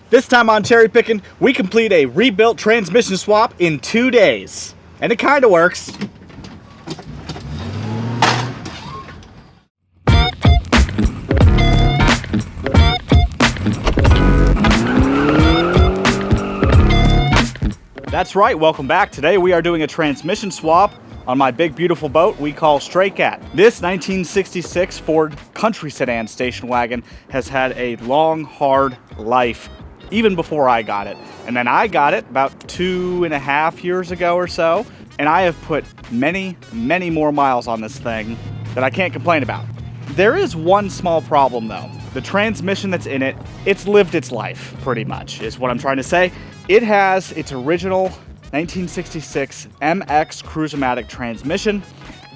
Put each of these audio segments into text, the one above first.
This time on Cherry Pickin', we complete a rebuilt transmission swap in 2 days. And it kinda works. That's right, welcome back. Today we are doing a transmission swap on my big beautiful boat we call Stray Cat. This 1966 Ford Country Sedan station wagon has had a long, hard life, even before I got it. And then I got it about 2.5 years ago or so, and I have put many, many more miles on this thing that I can't complain about. There is one small problem though. The transmission that's in it, it's lived its life, pretty much, is what I'm trying to say. It has its original 1966 MX Cruise-O-Matic transmission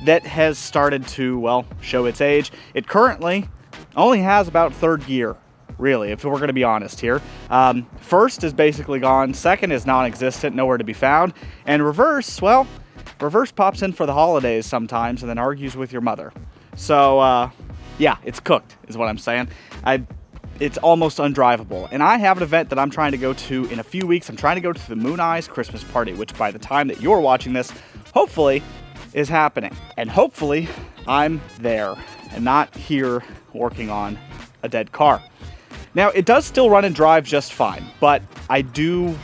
that has started to, well, show its age. It currently only has about third gear, really, if we're going to be honest here. First is basically gone, second is non-existent, nowhere to be found, and reverse, well, reverse pops in for the holidays sometimes and then argues with your mother. So, yeah, it's cooked, is what I'm saying. It's almost undrivable. And I have an event that I'm trying to go to in a few weeks. I'm trying to go to the Moon Eyes Christmas party, which by the time that you're watching this, hopefully is happening. And hopefully I'm there and not here working on a dead car. Now, it does still run and drive just fine, but I do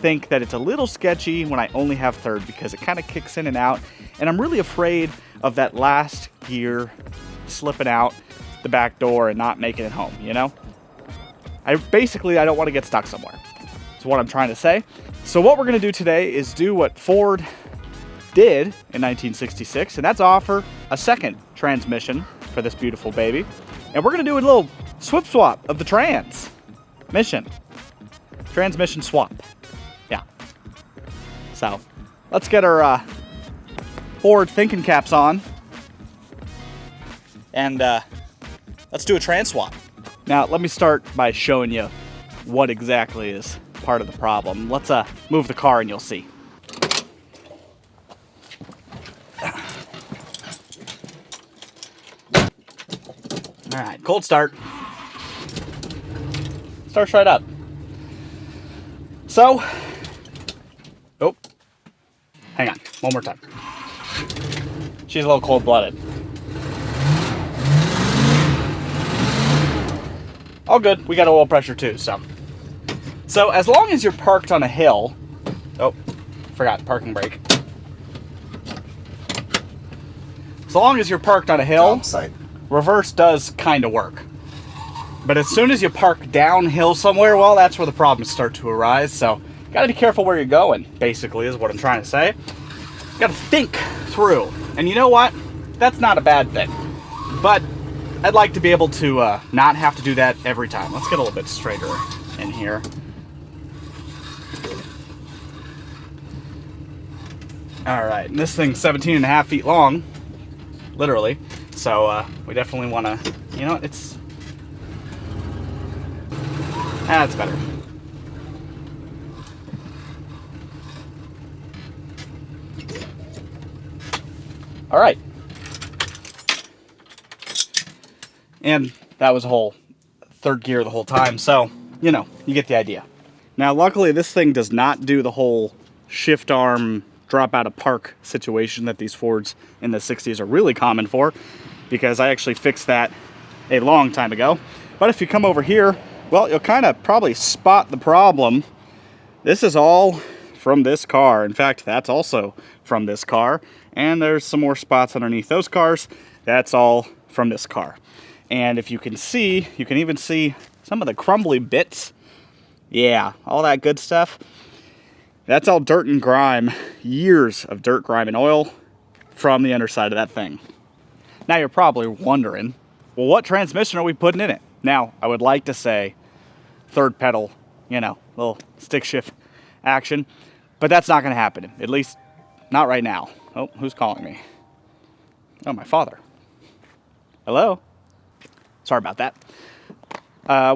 think that it's a little sketchy when I only have third because it kind of kicks in and out. And I'm really afraid of that last gear slipping out the back door and not making it home, you know? I don't want to get stuck somewhere. That's what I'm trying to say. So what we're going to do today is do what Ford did in 1966, and that's offer a second transmission for this beautiful baby. And we're going to do a little swap of the transmission swap. Yeah. So let's get our Ford thinking caps on and let's do a trans swap. Now, let me start by showing you what exactly is part of the problem. Let's move the car and you'll see. All right, cold start. Starts right up. So, oh, hang on, one more time. She's a little cold-blooded. All good, we got oil pressure too, so as long as you're parked on a hill, oh, forgot parking brake. So long as you're parked on a hill, reverse does kind of work. But as soon as you park downhill somewhere, well, that's where the problems start to arise, so gotta be careful where you're going, basically, is what I'm trying to say. Gotta think through, and you know what? That's not a bad thing, but I'd like to be able to not have to do that every time. Let's get a little bit straighter in here. All right, and this thing's 17.5 feet long, literally. So we definitely want to, you know, that's better. All right. And that was a whole third gear the whole time, so, you know, you get the idea. Now, luckily, this thing does not do the whole shift arm, drop out of park situation that these Fords in the 60s are really common for, because I actually fixed that a long time ago. But if you come over here, well, you'll kind of probably spot the problem. This is all from this car. In fact, that's also from this car. And there's some more spots underneath those cars. That's all from this car. And if you can see, you can even see some of the crumbly bits. Yeah, all that good stuff. That's all dirt and grime. Years of dirt, grime, and oil from the underside of that thing. Now you're probably wondering, well, what transmission are we putting in it? Now, I would like to say third pedal, you know, little stick shift action. But that's not going to happen. At least, not right now. Oh, who's calling me? Oh, my father. Hello? Sorry about that.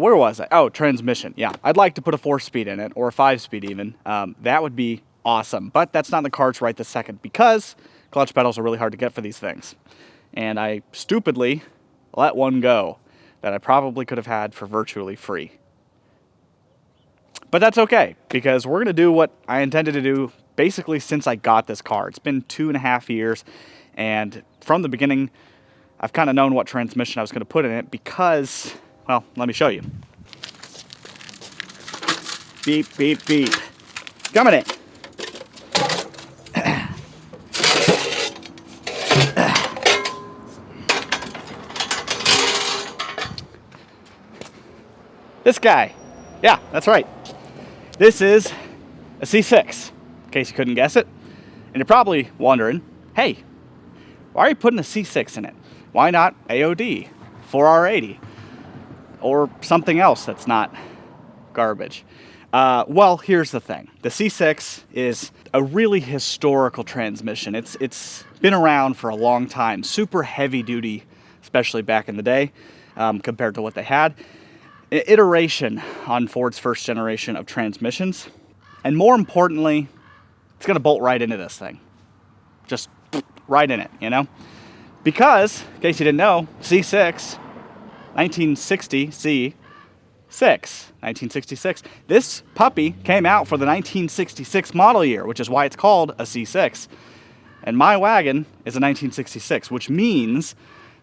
Where was I? Oh, transmission. Yeah, I'd like to put a 4-speed in it, or a 5-speed even. That would be awesome. But that's not in the cards right this second because clutch pedals are really hard to get for these things. And I stupidly let one go that I probably could have had for virtually free. But that's okay, because we're gonna do what I intended to do basically since I got this car. It's been 2.5 years, and from the beginning, I've kind of known what transmission I was gonna put in it because, well, let me show you. Beep, beep, beep. Coming in. This guy. Yeah, that's right. This is a C6, in case you couldn't guess it. And you're probably wondering, hey, why are you putting a C6 in it? Why not AOD, 4R80, or something else that's not garbage? Well, here's the thing. The C6 is a really historical transmission. It's been around for a long time, super heavy duty, especially back in the day, compared to what they had. Iteration on Ford's first generation of transmissions. And more importantly, it's gonna bolt right into this thing. Just right in it, you know? Because, in case you didn't know, C6, 1960, C6, 1966. This puppy came out for the 1966 model year, which is why it's called a C6. And my wagon is a 1966, which means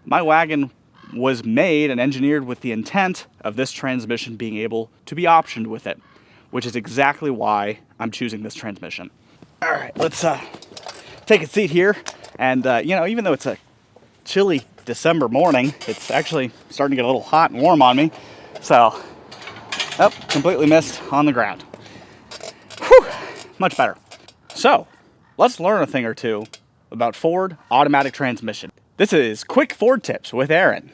my wagon was made and engineered with the intent of this transmission being able to be optioned with it, which is exactly why I'm choosing this transmission. All right, let's take a seat here. And, you know, even though it's a chilly December morning, it's actually starting to get a little hot and warm on me. So, oh, completely missed on the ground. Whew, much better. So, let's learn a thing or two about Ford automatic transmission. This is Quick Ford Tips with Aaron.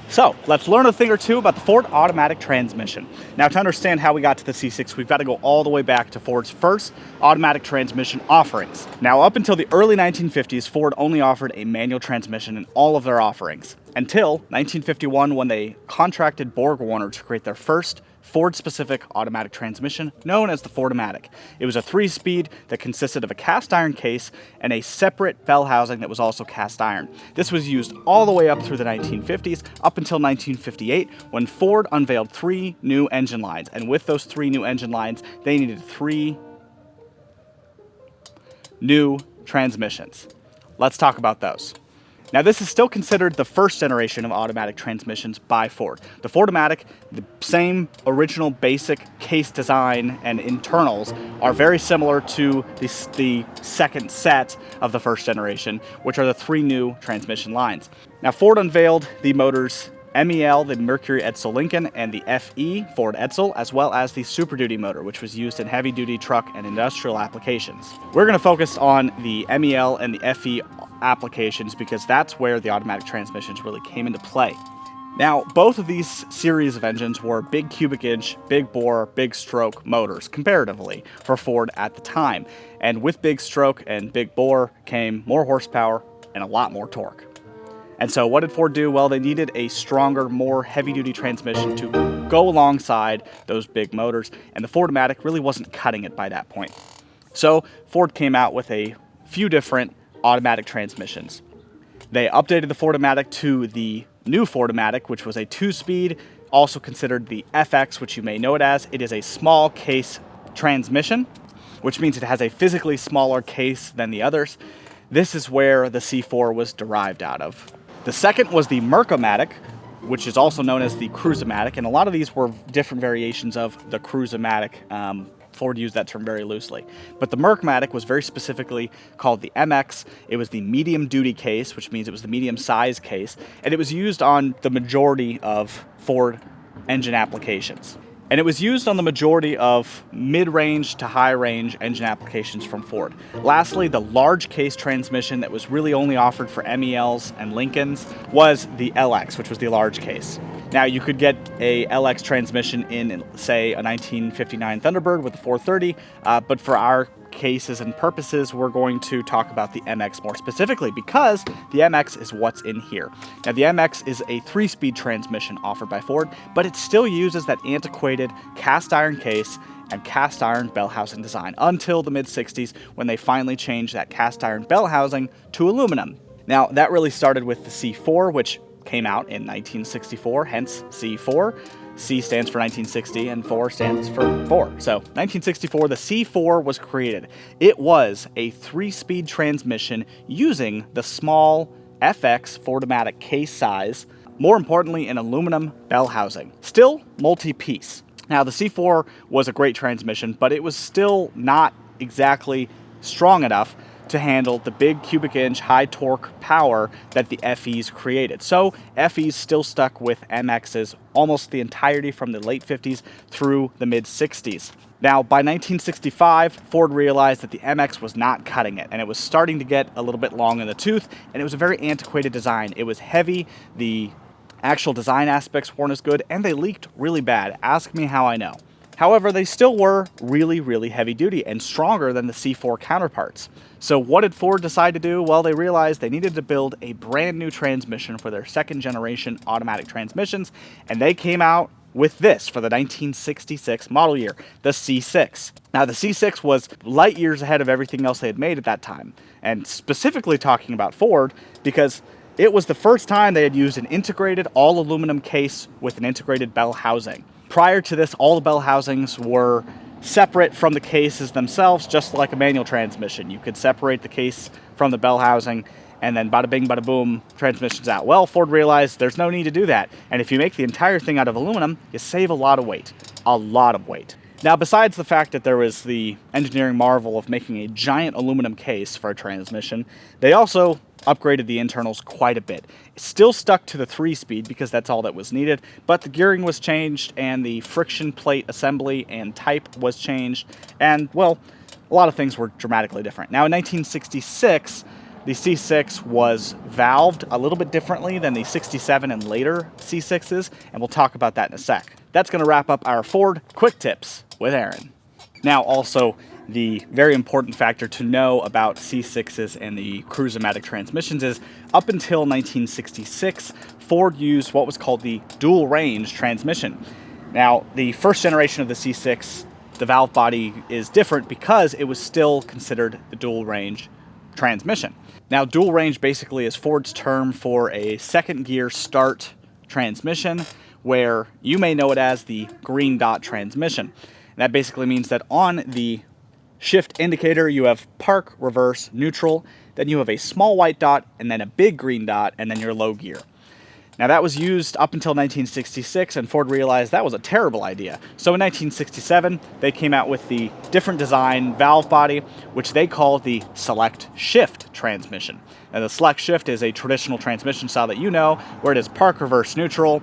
So, let's learn a thing or two about the Ford automatic transmission. Now, to understand how we got to the C6, we've got to go all the way back to Ford's first automatic transmission offerings. Now, up until the early 1950s, Ford only offered a manual transmission in all of their offerings, until 1951 when they contracted BorgWarner to create their first Ford-specific automatic transmission known as the Ford-O-Matic. It was a 3-speed that consisted of a cast iron case and a separate bell housing that was also cast iron. This was used all the way up through the 1950s, up until 1958, when Ford unveiled 3 new engine lines. And with those 3 new engine lines, they needed 3 new transmissions. Let's talk about those. Now, this is still considered the first generation of automatic transmissions by Ford. The Ford-O-Matic, the same original basic case design and internals, are very similar to the second set of the first generation, which are the 3 new transmission lines. Now, Ford unveiled the motors MEL, the Mercury Edsel Lincoln, and the FE, Ford Edsel, as well as the Super Duty motor, which was used in heavy-duty truck and industrial applications. We're going to focus on the MEL and the FE applications because that's where the automatic transmissions really came into play. Now, both of these series of engines were big cubic inch, big bore, big stroke motors, comparatively, for Ford at the time. And with big stroke and big bore came more horsepower and a lot more torque. And so what did Ford do? Well, they needed a stronger, more heavy-duty transmission to go alongside those big motors, and the Ford-O-Matic really wasn't cutting it by that point. So Ford came out with a few different automatic transmissions. They updated the Ford-O-Matic to the new Ford-O-Matic, which was a 2-speed, also considered the FX, which you may know it as. It is a small case transmission, which means it has a physically smaller case than the others. This is where the C4 was derived out of. The second was the Merc-O-Matic, which is also known as the Cruise-O-Matic, and a lot of these were different variations of the Cruise-O-Matic. Ford used that term very loosely. But the Merc-O-Matic was very specifically called the MX. It was the medium-duty case, which means it was the medium-size case, and it was used on the majority of Ford engine applications. And it was used on the majority of mid-range to high-range engine applications from Ford. Lastly, the large case transmission that was really only offered for MELs and Lincolns was the LX, which was the large case. Now, you could get a LX transmission in, say, a 1959 Thunderbird with a 430, but for our cases and purposes, we're going to talk about the MX more specifically because the MX is what's in here. Now, the MX is a 3-speed transmission offered by Ford, but it still uses that antiquated cast iron case and cast iron bell housing design until the mid-60s when they finally changed that cast iron bell housing to aluminum. Now, that really started with the C4, which came out in 1964, hence C4. C stands for 1960 and 4 stands for 4. So 1964, the C4 was created. It was a 3-speed transmission using the small FX 4-matic case size, more importantly an aluminum bell housing. Still multi-piece. Now the C4 was a great transmission, but it was still not exactly strong enough to handle the big cubic inch high torque power that the FEs created. So FEs still stuck with MXs almost the entirety from the late 50s through the mid 60s. Now by 1965, Ford realized that the MX was not cutting it, and it was starting to get a little bit long in the tooth, and it was a very antiquated design. It was heavy, the actual design aspects weren't as good, and they leaked really bad. Ask me how I know. However, they still were really, really heavy duty and stronger than the C4 counterparts. So what did Ford decide to do? Well, they realized they needed to build a brand new transmission for their second generation automatic transmissions, and they came out with this for the 1966 model year, the C6. Now the C6 was light years ahead of everything else they had made at that time, and specifically talking about Ford because it was the first time they had used an integrated all aluminum case with an integrated bell housing. Prior to this, all the bell housings were separate from the cases themselves, just like a manual transmission. You could separate the case from the bell housing, and then bada bing, bada boom, transmission's out. Well, Ford realized there's no need to do that. And if you make the entire thing out of aluminum, you save a lot of weight. A lot of weight. Now, besides the fact that there was the engineering marvel of making a giant aluminum case for a transmission, they also upgraded the internals quite a bit. It still stuck to the 3-speed because that's all that was needed, but the gearing was changed and the friction plate assembly and type was changed, and well, a lot of things were dramatically different. Now in 1966, the C6 was valved a little bit differently than the 67 and later C6s, and we'll talk about that in a sec. That's going to wrap up our Ford Quick Tips with Aaron. Now also, the very important factor to know about C6s and the Cruise-O-Matic transmissions is up until 1966, Ford used what was called the dual range transmission. Now, the first generation of the C6, the valve body is different because it was still considered the dual range transmission. Now, dual range basically is Ford's term for a second gear start transmission, where you may know it as the green dot transmission. And that basically means that on the shift indicator, you have park, reverse, neutral, then you have a small white dot, and then a big green dot, and then your low gear. Now that was used up until 1966, and Ford realized that was a terrible idea. So in 1967, they came out with the different design valve body, which they call the select shift transmission. Now the select shift is a traditional transmission style that you know, where it is park, reverse, neutral,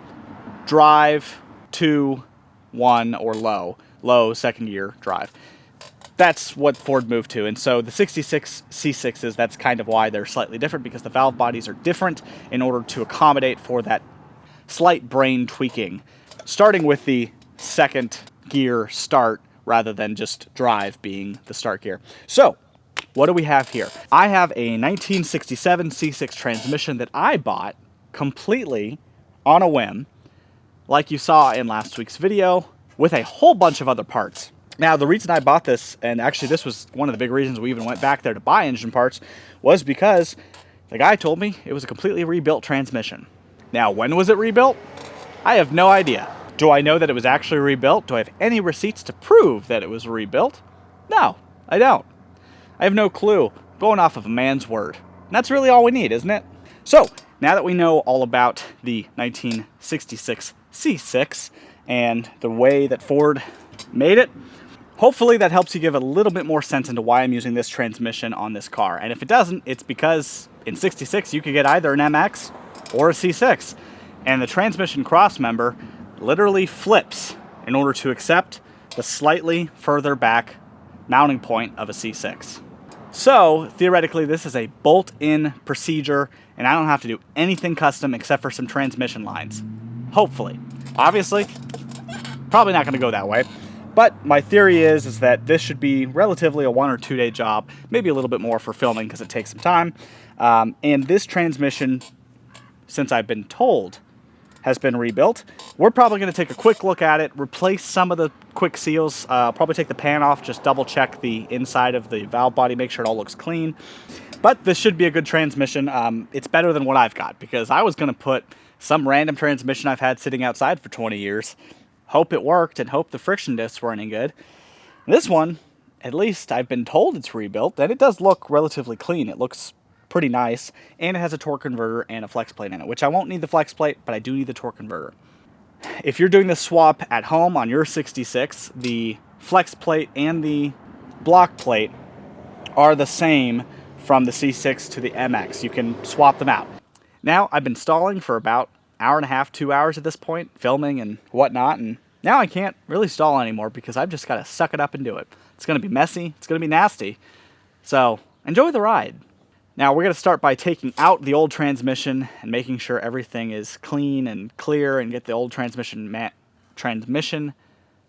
drive, 2, 1, or low. Low, second gear, drive. That's what Ford moved to, and so the 66 C6s, that's kind of why they're slightly different, because the valve bodies are different in order to accommodate for that slight brain tweaking, starting with the second gear start rather than just drive being the start gear. So, what do we have here? I have a 1967 C6 transmission that I bought completely on a whim, like you saw in last week's video, with a whole bunch of other parts. Now, the reason I bought this, and actually this was one of the big reasons we even went back there to buy engine parts, was because the guy told me it was a completely rebuilt transmission. Now, when was it rebuilt? I have no idea. Do I know that it was actually rebuilt? Do I have any receipts to prove that it was rebuilt? No, I don't. I have no clue. Going off of a man's word. And that's really all we need, isn't it? So, now that we know all about the 1966 C6 and the way that Ford made it, hopefully that helps you give a little bit more sense into why I'm using this transmission on this car. And if it doesn't, it's because in 66 you could get either an MX or a C6. And the transmission cross member literally flips in order to accept the slightly further back mounting point of a C6. So theoretically this is a bolt-in procedure, and I don't have to do anything custom except for some transmission lines. Hopefully. Obviously, probably not going to go that way. But my theory is that this should be relatively a 1 or 2 day job, maybe a little bit more for filming because it takes some time. And this transmission, since I've been told, has been rebuilt. We're probably going to take a quick look at it, replace some of the quick seals, probably take the pan off, just double check the inside of the valve body, make sure it all looks clean. But this should be a good transmission. It's better than what I've got, because I was going to put some random transmission I've had sitting outside for 20 years. Hope it worked and hope the friction discs were any good. This one, at least I've been told it's rebuilt, and it does look relatively clean. It looks pretty nice, and it has a torque converter and a flex plate in it, which I won't need the flex plate, but I do need the torque converter. If you're doing this swap at home on your 66, the flex plate and the block plate are the same from the C6 to the MX. You can swap them out. Now, I've been stalling for about an hour and a half, 2 hours at this point, filming and whatnot, and now I can't really stall anymore because I've just got to suck it up and do it. It's going to be messy, it's going to be nasty, so enjoy the ride. Now, we're going to start by taking out the old transmission and making sure everything is clean and clear, and get the old transmission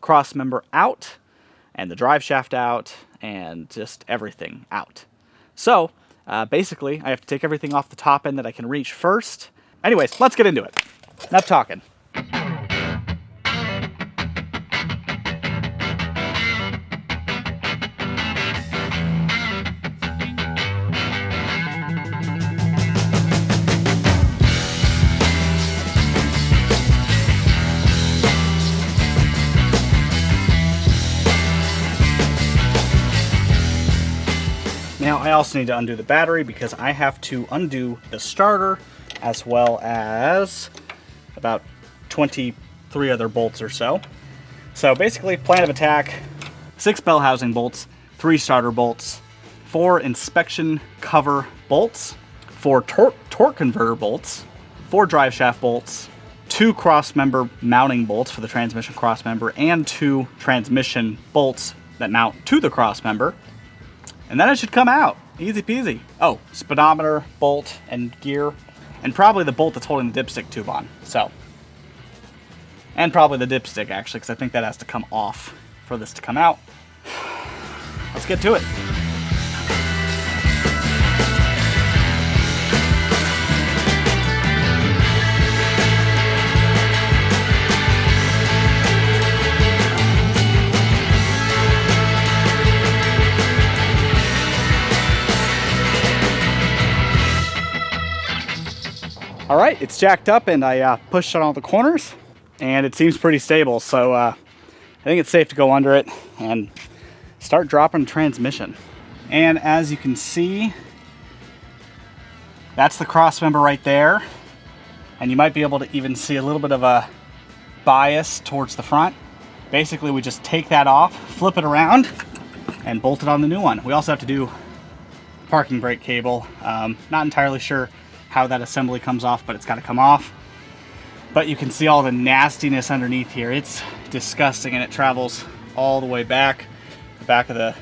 cross member out, and the drive shaft out, and just everything out. So, basically, I have to take everything off the top end that I can reach first. Anyways, let's get into it. Enough talking. Now, I also need to undo the battery because I have to undo the starter as well as about 23 other bolts or so. So basically, plan of attack, 6 bell housing bolts, 3 starter bolts, 4 inspection cover bolts, 4 torque converter bolts, 4 drive shaft bolts, 2 cross member mounting bolts for the transmission cross member, and 2 transmission bolts that mount to the cross member. And then it should come out. Easy peasy. Oh, speedometer, bolt, and gear. And probably the bolt that's holding the dipstick tube on. So. And probably the dipstick, actually, because I think that has to come off for this to come out. Let's get to it. All right, it's jacked up, and I pushed on all the corners, and it seems pretty stable, so I think it's safe to go under it and start dropping transmission. And as you can see, that's the cross member right there, and you might be able to even see a little bit of a bias towards the front. Basically, we just take that off, flip it around, and bolt it on the new one. We also have to do parking brake cable. Not entirely sure how that assembly comes off, but it's got to come off. But you can see all the nastiness underneath here. It's disgusting, and it travels all the way back. The back of the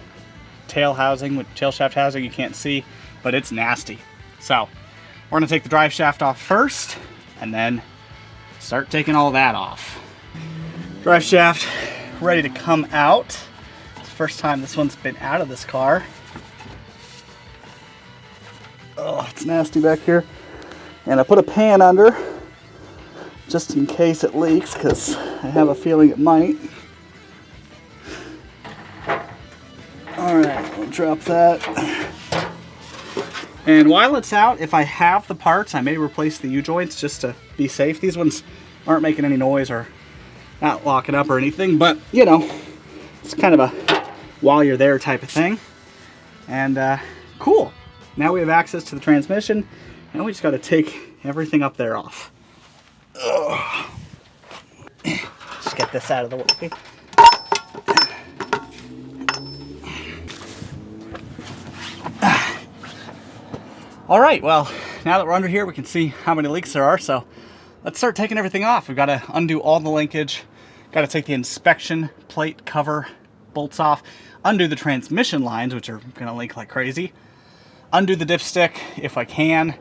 tail housing, with tail shaft housing, you can't see, but it's nasty. So we're gonna take the drive shaft off first, and then start taking all that off. Drive shaft ready to come out. It's the first time this one's been out of this car. Oh, it's nasty back here. And I put a pan under just in case it leaks, because I have a feeling it might. Alright, we'll drop that. And while it's out, if I have the parts, I may replace the U-joints just to be safe. These ones aren't making any noise or not locking up or anything, but you know, it's kind of a while you're there type of thing. And cool. Now we have access to the transmission, and we just got to take everything up there off. Ugh. Just get this out of the way. All right, well, now that we're under here, we can see how many leaks there are, so let's start taking everything off. We've got to undo all the linkage, got to take the inspection plate cover bolts off, undo the transmission lines, which are going to leak like crazy, undo the dipstick if I can,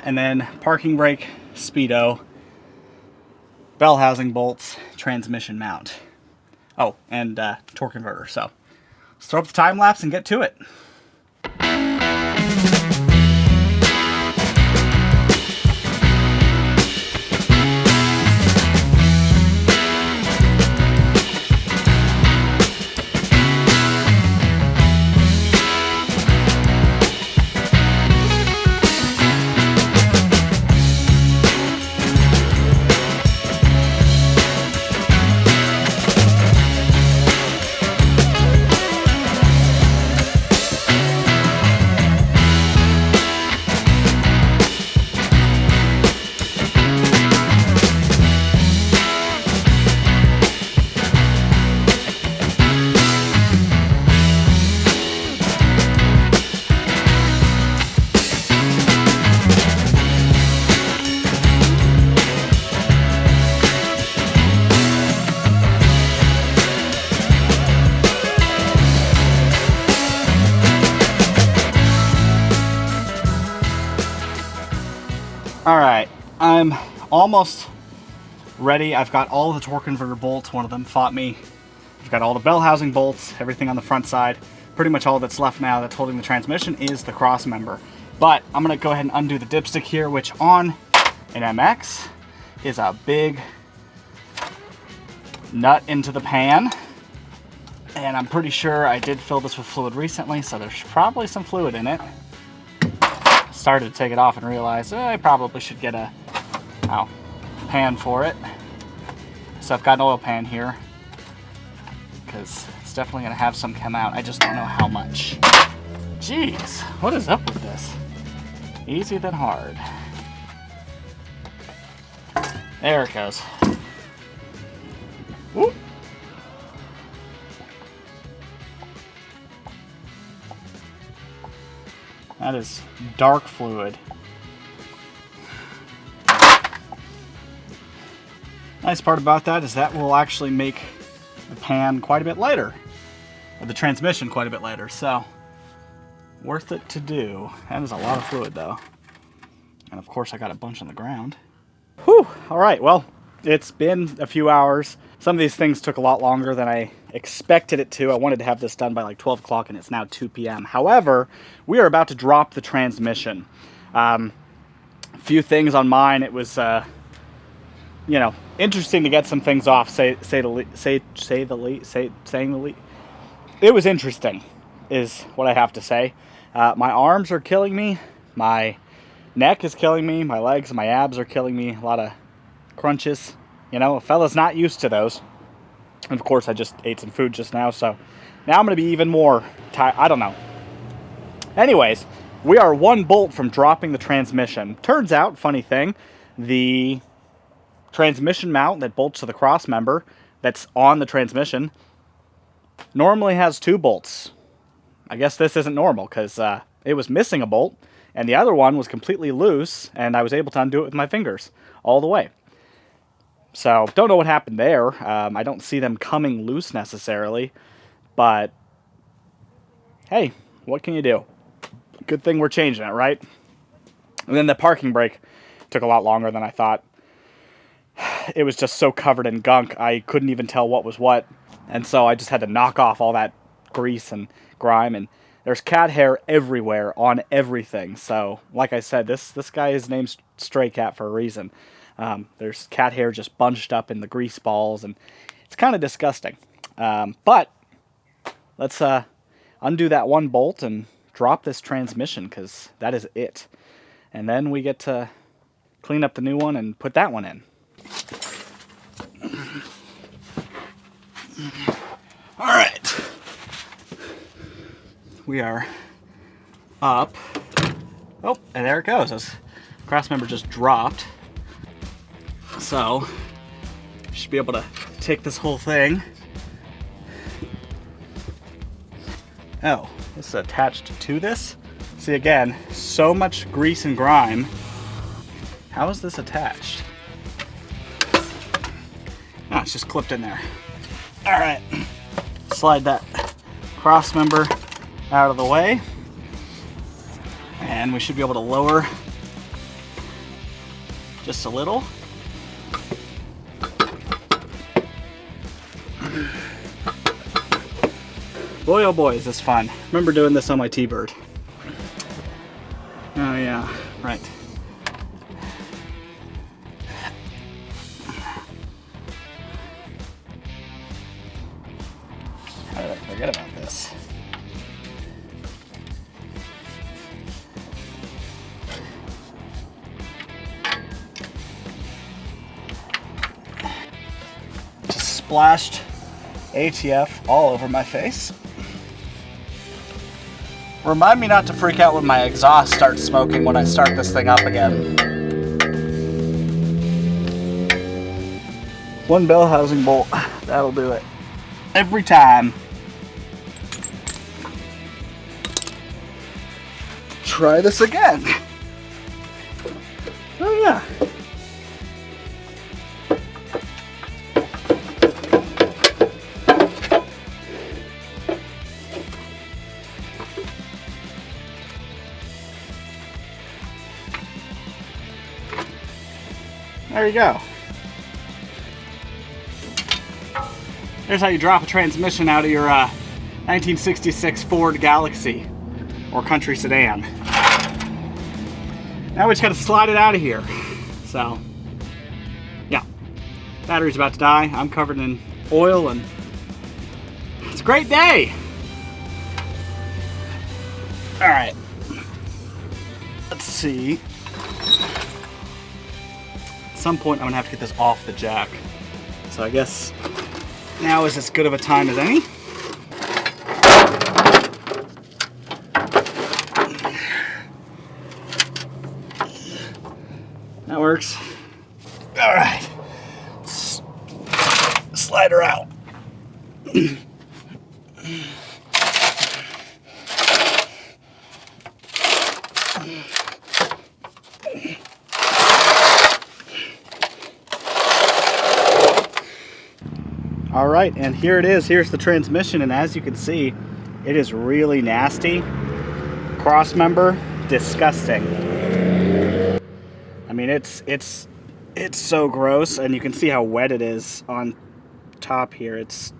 and then parking brake, speedo, bell housing bolts, transmission mount. Oh, and torque converter. So let's throw up the time lapse and get to it. I'm almost ready. I've got all the torque converter bolts. One of them fought me. I've got all the bell housing bolts, everything on the front side. Pretty much all that's left now that's holding the transmission is the cross member. But I'm gonna go ahead and undo the dipstick here, which on an MX is a big nut into the pan. And I'm pretty sure I did fill this with fluid recently, so there's probably some fluid in it. Started to take it off and realized I probably should get a pan for it. So I've got an oil pan here because it's definitely gonna have some come out. I just don't know how much. Jeez, what is up with this? Easy than hard. There it goes. Whoop. That is dark fluid. Nice part about that is that will actually make the pan quite a bit lighter, or the transmission quite a bit lighter, so worth it to do. That is a lot of fluid though. And of course I got a bunch on the ground. Whew, all right, well, it's been a few hours. Some of these things took a lot longer than I expected it to. I wanted to have this done by like 12 o'clock and it's now 2 p.m. However, we are about to drop the transmission. A few things on mine. It was, you know, interesting to get some things off, saying the least. It was interesting, is what I have to say. My arms are killing me. My neck is killing me. My legs, my abs are killing me. A lot of crunches. You know, a fella's not used to those. And of course, I just ate some food just now, so now I'm going to be even more tired. I don't know. Anyways, we are one bolt from dropping the transmission. Turns out, funny thing, the transmission mount that bolts to the cross member that's on the transmission normally has 2 bolts. I guess this isn't normal because it was missing a bolt and the other one was completely loose and I was able to undo it with my fingers all the way. So don't know what happened there. I don't see them coming loose necessarily, but hey, what can you do? Good thing we're changing it, right? And then the parking brake took a lot longer than I thought. It was just so covered in gunk, I couldn't even tell what was what. And so I just had to knock off all that grease and grime, and there's cat hair everywhere on everything. So, like I said, this guy is named Stray Cat for a reason. There's cat hair just bunched up in the grease balls, and it's kind of disgusting. But let's undo that one bolt and drop this transmission, because that is it. And then we get to clean up the new one and put that one in. All right. We are up. Oh, and there it goes. This cross member just dropped. So, should be able to take this whole thing. Oh, this is attached to this. See, again, so much grease and grime. How is this attached? Oh, it's just clipped in there. All right, slide that cross member out of the way. And we should be able to lower just a little. Boy, oh boy, is this fun. Remember doing this on my T-Bird. Oh yeah, right. How did I forget about this? Just splashed ATF all over my face. Remind me not to freak out when my exhaust starts smoking when I start this thing up again. One bell housing bolt, that'll do it. Every time. Try this again. Oh yeah. There you go. There's how you drop a transmission out of your 1966 Ford Galaxy or country sedan. Now we just gotta slide it out of here. So, yeah. Battery's about to die. I'm covered in oil and it's a great day. All right. Let's see. At some point, I'm gonna have to get this off the jack. So I guess now is as good of a time as any. That works. All right. Slide her out. All right, and here it is. Here's the transmission, and as you can see, it is really nasty. Cross member, disgusting. I mean, it's so gross, and you can see how wet it is on top here. It's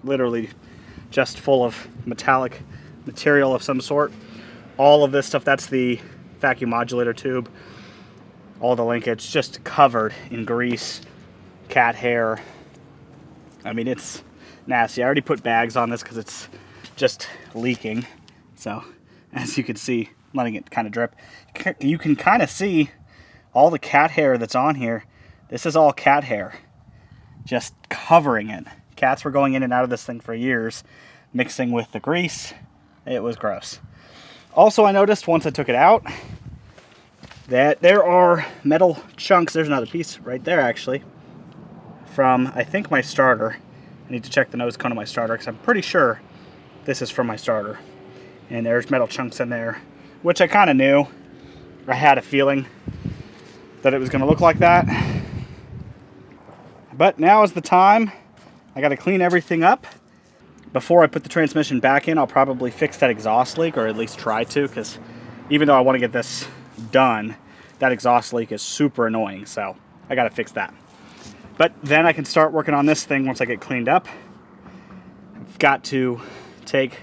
literally just full of metallic material of some sort. All of this stuff, that's the vacuum modulator tube. All the linkage just covered in grease, cat hair. I mean, it's nasty. I already put bags on this because it's just leaking. So, as you can see, I'm letting it kind of drip. You can kind of see all the cat hair that's on here. This is all cat hair, just covering it. Cats were going in and out of this thing for years, mixing with the grease. It was gross. Also, I noticed once I took it out that there are metal chunks. There's another piece right there, actually, from, I think, my starter. I need to check the nose cone of my starter because I'm pretty sure this is from my starter. And there's metal chunks in there, which I kind of knew. I had a feeling that it was going to look like that. But now is the time. I got to clean everything up. Before I put the transmission back in, I'll probably fix that exhaust leak, or at least try to, because even though I want to get this done, that exhaust leak is super annoying, so I got to fix that. But then I can start working on this thing once I get cleaned up. I've got to take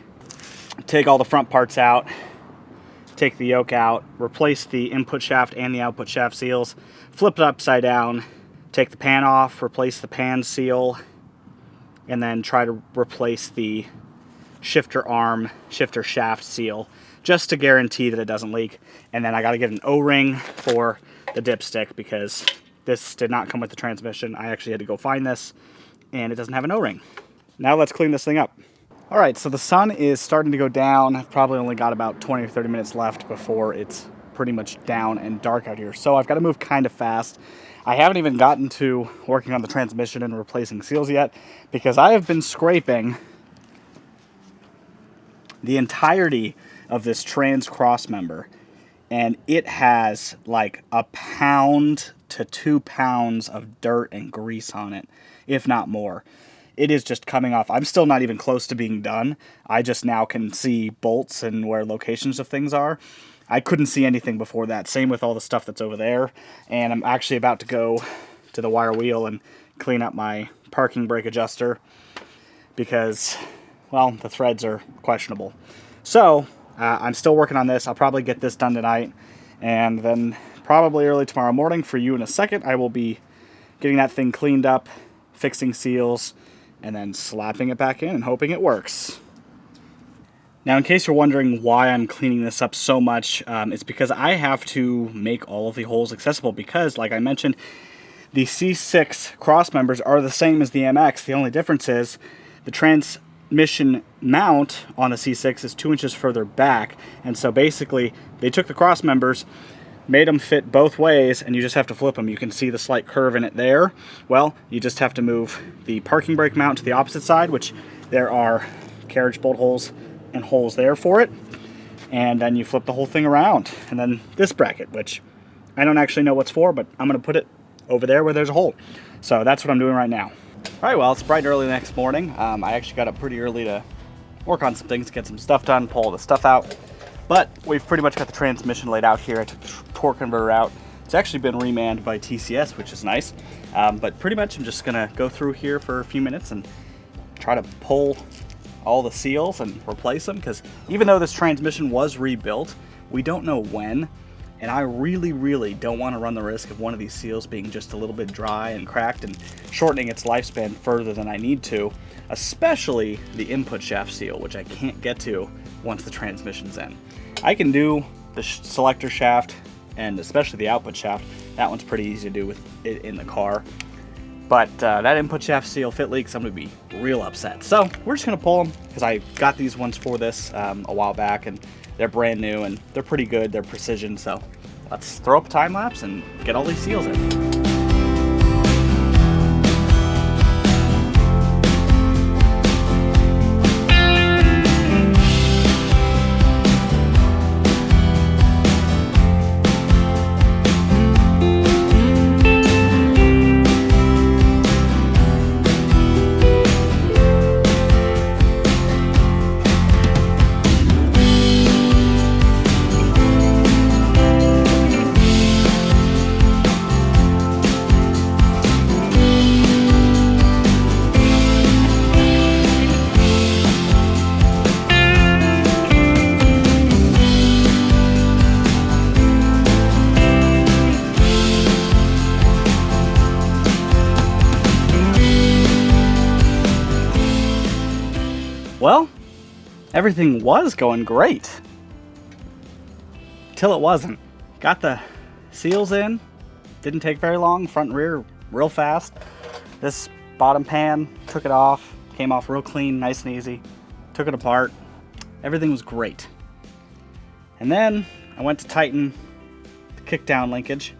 all the front parts out, take the yoke out, replace the input shaft and the output shaft seals, flip it upside down, take the pan off, replace the pan seal, and then try to replace the shifter arm, shifter shaft seal, just to guarantee that it doesn't leak. And then I got to get an O-ring for the dipstick because this did not come with the transmission. I actually had to go find this, and it doesn't have an O-ring. Now let's clean this thing up. All right, so the sun is starting to go down. I've probably only got about 20 or 30 minutes left before it's pretty much down and dark out here. So I've got to move kind of fast. I haven't even gotten to working on the transmission and replacing seals yet because I have been scraping the entirety of this trans cross member, and it has like 1 pound to 2 pounds of dirt and grease on it, if not more. It is just coming off. I'm still not even close to being done. I just now can see bolts and where locations of things are. I couldn't see anything before that. Same with all the stuff that's over there. And I'm actually about to go to the wire wheel and clean up my parking brake adjuster because, well, the threads are questionable. So I'm still working on this. I'll probably get this done tonight, and then probably early tomorrow morning, for you in a second, I will be getting that thing cleaned up, fixing seals, and then slapping it back in and hoping it works. Now, in case you're wondering why I'm cleaning this up so much, it's because I have to make all of the holes accessible because, like I mentioned, the C6 cross members are the same as the MX. The only difference is the transmission mount on the C6 is 2 inches further back. And so basically, they took the cross members, made them fit both ways, and you just have to flip them. You can see the slight curve in it there. Well, you just have to move the parking brake mount to the opposite side, which there are carriage bolt holes and holes there for it, and then you flip the whole thing around. And then this bracket, which I don't actually know what's for, but I'm going to put it over there where there's a hole. So that's what I'm doing right now. All right, well, it's bright and early the next morning. I actually got up pretty early to work on some things, get some stuff done, pull all the stuff out. But we've pretty much got the transmission laid out here. I took the torque converter out. It's actually been remanned by TCS, which is nice. But pretty much I'm just gonna go through here for a few minutes and try to pull all the seals and replace them, because even though this transmission was rebuilt, we don't know when, and I really don't want to run the risk of one of these seals being just a little bit dry and cracked and shortening its lifespan further than I need to, especially the input shaft seal, which I can't get to once the transmission's in. I can do the selector shaft and especially the output shaft. That one's pretty easy to do with it in the car. But that input shaft seal, if it leaks, I'm going to be real upset. So we're just going to pull them, because I got these ones for this a while back, and they're brand new, and they're pretty good. They're precision, so let's throw up a time lapse and get all these seals in. Well, everything was going great, till it wasn't. Got the seals in, didn't take very long, front and rear real fast. This bottom pan, took it off, came off real clean, nice and easy. Took it apart, everything was great. And then I went to tighten the kickdown linkage,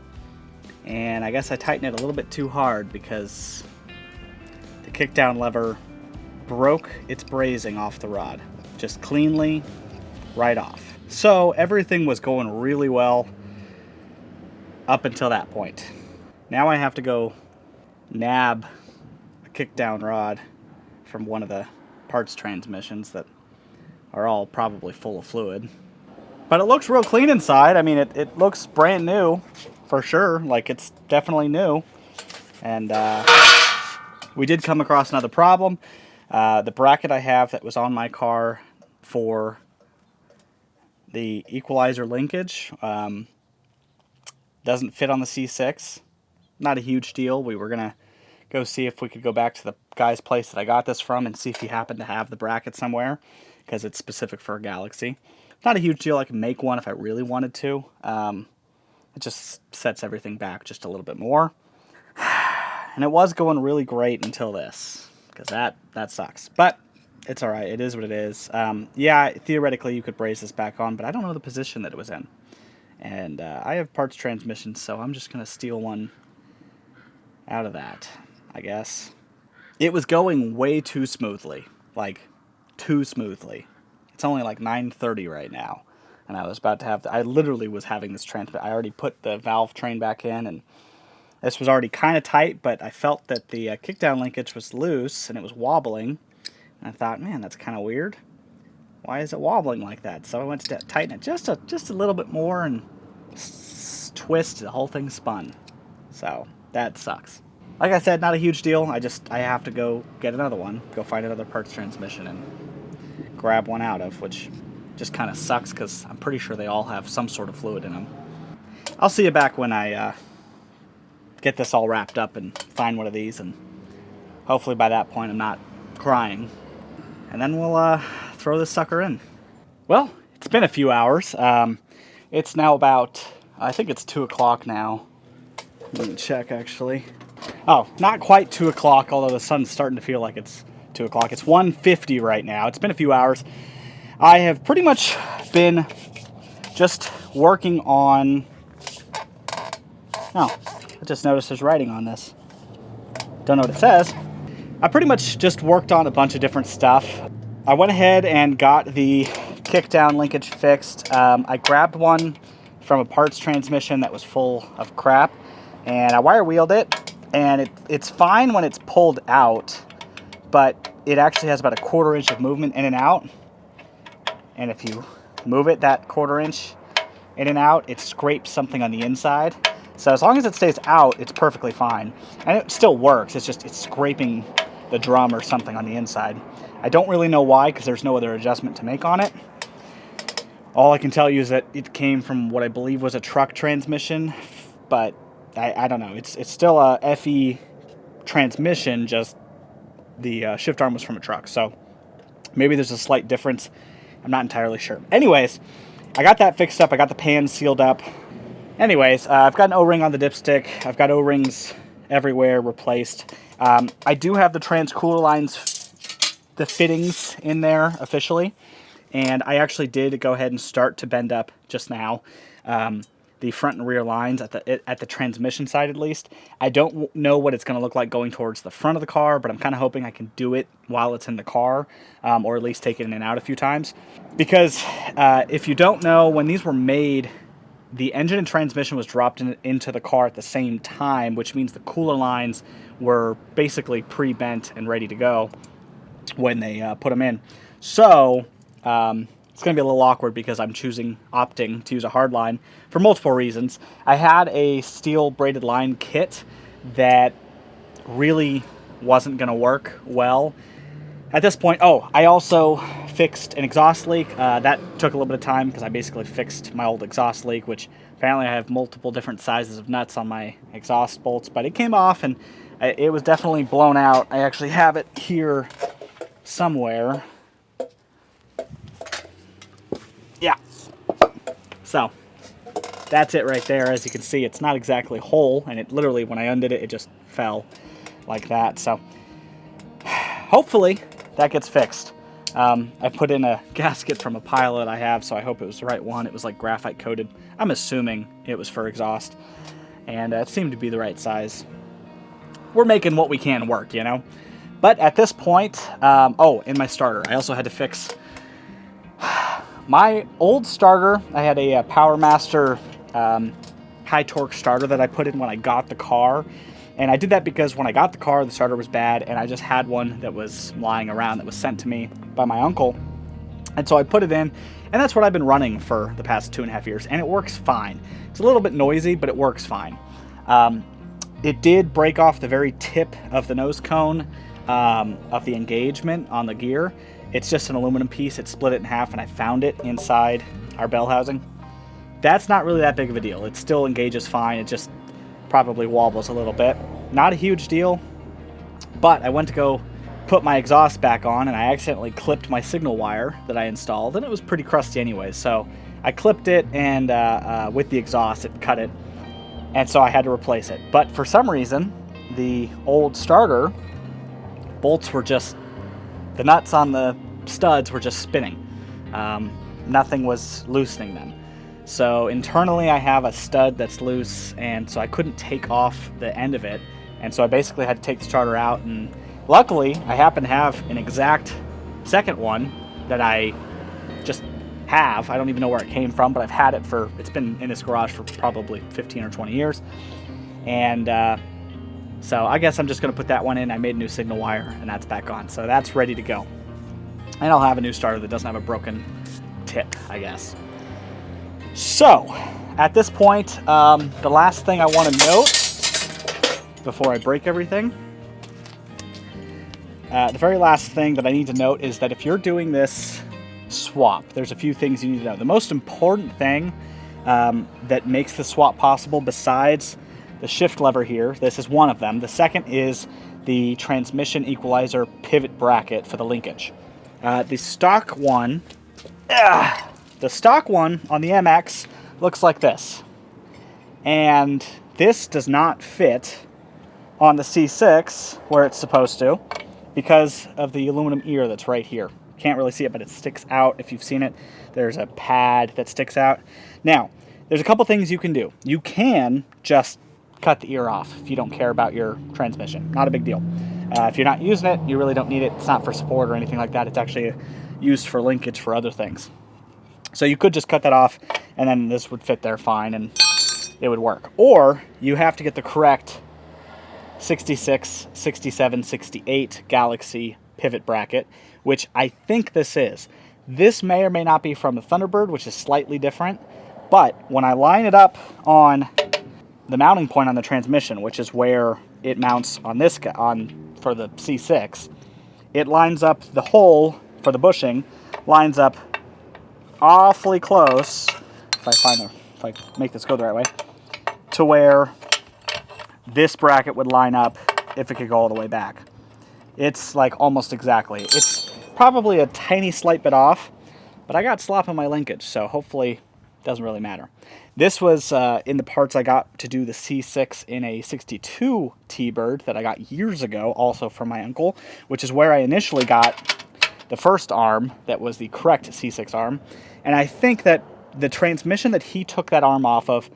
and I guess I tightened it a little bit too hard because the kickdown lever broke its brazing off the rod, just cleanly right off. So everything was going really well up until that point. Now I have to go nab a kickdown rod from one of the parts transmissions that are all probably full of fluid. But it looks real clean inside. I mean, it looks brand new for sure, like it's definitely new. And we did come across another problem. The bracket I have that was on my car for the equalizer linkage doesn't fit on the C6. Not a huge deal. We were going to go see if we could go back to the guy's place that I got this from and see if he happened to have the bracket somewhere, because it's specific for a Galaxy. Not a huge deal. I can make one if I really wanted to. It just sets everything back just a little bit more. And it was going really great until this, because that sucks. But it's all right. It is what it is. Yeah, theoretically you could brace this back on, but I don't know the position that it was in. And I have parts transmissions, so I'm just going to steal one out of that, I guess. It was going way too smoothly. Like, too smoothly. It's only like 9:30 right now. And I was about to have... I literally was having this transmit. I already put the valve train back in, and this was already kind of tight, but I felt that the kickdown linkage was loose, and it was wobbling. And I thought, man, that's kind of weird. Why is it wobbling like that? So I went to tighten it just a little bit more, and twist, the whole thing spun. So that sucks. Like I said, not a huge deal. I have to go get another one, go find another parts transmission and grab one out of, which just kind of sucks because I'm pretty sure they all have some sort of fluid in them. I'll see you back when I get this all wrapped up and find one of these, and hopefully by that point I'm not crying. And then we'll throw this sucker in. Well, it's been a few hours. It's now about, I think it's 2 o'clock now. Let me check actually. Oh, not quite 2 o'clock, although the sun's starting to feel like it's 2 o'clock. It's 1:50 right now. It's been a few hours. I have pretty much been just working on... Oh, I just noticed there's writing on this. Don't know what it says. I pretty much just worked on a bunch of different stuff. I went ahead and got the kickdown linkage fixed. I grabbed one from a parts transmission that was full of crap, and I wire wheeled it, and it's fine when it's pulled out, but it actually has about a 1/4 inch of movement in and out. And if you move it that 1/4 inch in and out, it scrapes something on the inside. So as long as it stays out, it's perfectly fine. And it still works. It's just, it's scraping the drum or something on the inside. I don't really know why, because there's no other adjustment to make on it. All I can tell you is that it came from what I believe was a truck transmission, but I don't know. It's still a FE transmission, just the shift arm was from a truck. So maybe there's a slight difference. I'm not entirely sure. Anyways, I got that fixed up. I got the pan sealed up. Anyways, I've got an O-ring on the dipstick. I've got O-rings everywhere replaced. I do have the trans-cooler lines, the fittings in there officially. And I actually did go ahead and start to bend up just now the front and rear lines at the transmission side at least. I don't know what it's going to look like going towards the front of the car, but I'm kind of hoping I can do it while it's in the car, or at least take it in and out a few times. Because if you don't know, when these were made, the engine and transmission was dropped into the car at the same time, which means the cooler lines were basically pre-bent and ready to go when they put them in. So it's going to be a little awkward because I'm opting to use a hard line for multiple reasons. I had a steel braided line kit that really wasn't going to work well at this point. Oh, I also fixed an exhaust leak. That took a little bit of time because I basically fixed my old exhaust leak, which apparently I have multiple different sizes of nuts on my exhaust bolts, but it came off and it was definitely blown out. I actually have it here somewhere. Yeah. So that's it right there. As you can see, it's not exactly whole, and it literally, when I undid it, it just fell like that. So hopefully that gets fixed. I put in a gasket from a Pilot I have, so I hope it was the right one. It was like graphite coated. I'm assuming it was for exhaust, and it seemed to be the right size. We're making what we can work, you know? But at this point, oh, in my starter, I also had to fix my old starter. I had a Power Master high torque starter that I put in when I got the car. And I did that because when I got the car, the starter was bad, and I just had one that was lying around that was sent to me by my uncle. And so I put it in, and that's what I've been running for the past 2.5 years, and it works fine. It's a little bit noisy, but it works fine. It did break off the very tip of the nose cone of the engagement on the gear. It's just an aluminum piece. It split it in half, and I found it inside our bell housing. That's not really that big of a deal. It still engages fine. It just probably wobbles a little bit. Not a huge deal, but I went to go put my exhaust back on, and I accidentally clipped my signal wire that I installed, and it was pretty crusty anyways. So I clipped it, and with the exhaust, it cut it, and so I had to replace it. But for some reason, the old starter bolts were just, the nuts on the studs were just spinning. Nothing was loosening them. So internally I have a stud that's loose, and so I couldn't take off the end of it. And so I basically had to take the starter out, and luckily I happen to have an exact second one that I just have. I don't even know where it came from, but I've had it for, it's been in this garage for probably 15 or 20 years. And so I guess I'm just going to put that one in. I made a new signal wire, and that's back on. So that's ready to go. And I'll have a new starter that doesn't have a broken tip, I guess. So, at this point, the last thing I want to note before I break everything, the very last thing that I need to note is that if you're doing this swap, there's a few things you need to know. The most important thing that makes the swap possible, besides the shift lever here, this is one of them. The second is the transmission equalizer pivot bracket for the linkage. The stock one on the MX looks like this. And this does not fit on the C6 where it's supposed to because of the aluminum ear that's right here. Can't really see it, but it sticks out. If you've seen it, there's a pad that sticks out. Now, there's a couple things you can do. You can just cut the ear off if you don't care about your transmission. Not a big deal. If you're not using it, you really don't need it. It's not for support or anything like that. It's actually used for linkage for other things. So you could just cut that off, and then this would fit there fine, and it would work. Or you have to get the correct 66, 67, 68 Galaxy pivot bracket, which I think this is. This may or may not be from the Thunderbird, which is slightly different. But when I line it up on the mounting point on the transmission, which is where it mounts on this for the C6, it lines up, the hole for the bushing lines up awfully close, if I make this go the right way, to where this bracket would line up if it could go all the way back. It's like almost exactly. It's probably a tiny slight bit off, but I got slop on my linkage, so hopefully it doesn't really matter. This was in the parts I got to do the C6 in a 62 T-Bird that I got years ago, also from my uncle, which is where I initially got the first arm that was the correct C6 arm. And I think that the transmission that he took that arm off of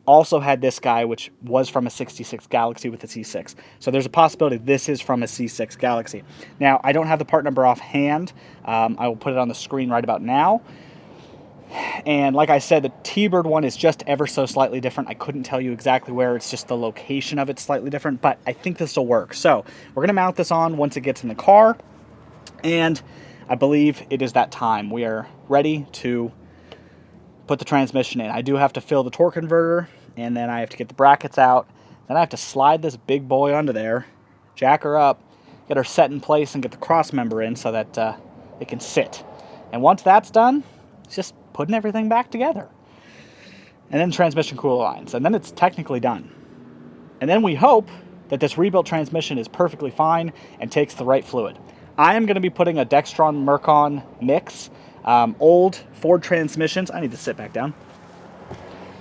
also had this guy, which was from a 66 Galaxy with a C6. So there's a possibility this is from a C6 Galaxy. Now, I don't have the part number offhand. I will put it on the screen right about now. And like I said, the T-Bird one is just ever so slightly different. I couldn't tell you exactly where. It's just the location of it's slightly different, but I think this will work. So we're going to mount this on once it gets in the car, and I believe it is that time. We are ready to put the transmission in. I do have to fill the torque converter, and then I have to get the brackets out. Then I have to slide this big boy under there, jack her up, get her set in place, and get the cross member in so that it can sit. And once that's done, it's just putting everything back together. And then transmission cooler lines. And then it's technically done. And then we hope that this rebuilt transmission is perfectly fine and takes the right fluid. I am going to be putting a Dextron Mercon mix. Old Ford transmissions. I need to sit back down.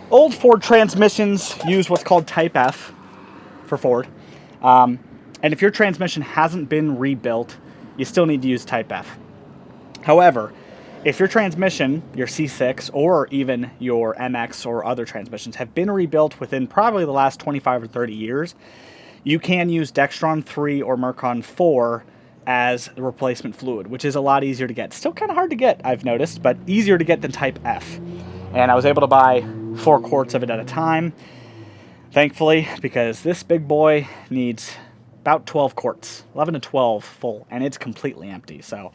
Old Ford transmissions use what's called Type F for Ford. And if your transmission hasn't been rebuilt, you still need to use Type F. However, if your transmission, your C6, or even your MX or other transmissions have been rebuilt within probably the last 25 or 30 years, you can use Dextron 3 or Mercon 4 as the replacement fluid, which is a lot easier to get. Still kind of hard to get, I've noticed, but easier to get than Type F. And I was able to buy 4 quarts of it at a time, thankfully, because this big boy needs about 12 quarts, 11 to 12 full, and it's completely empty. So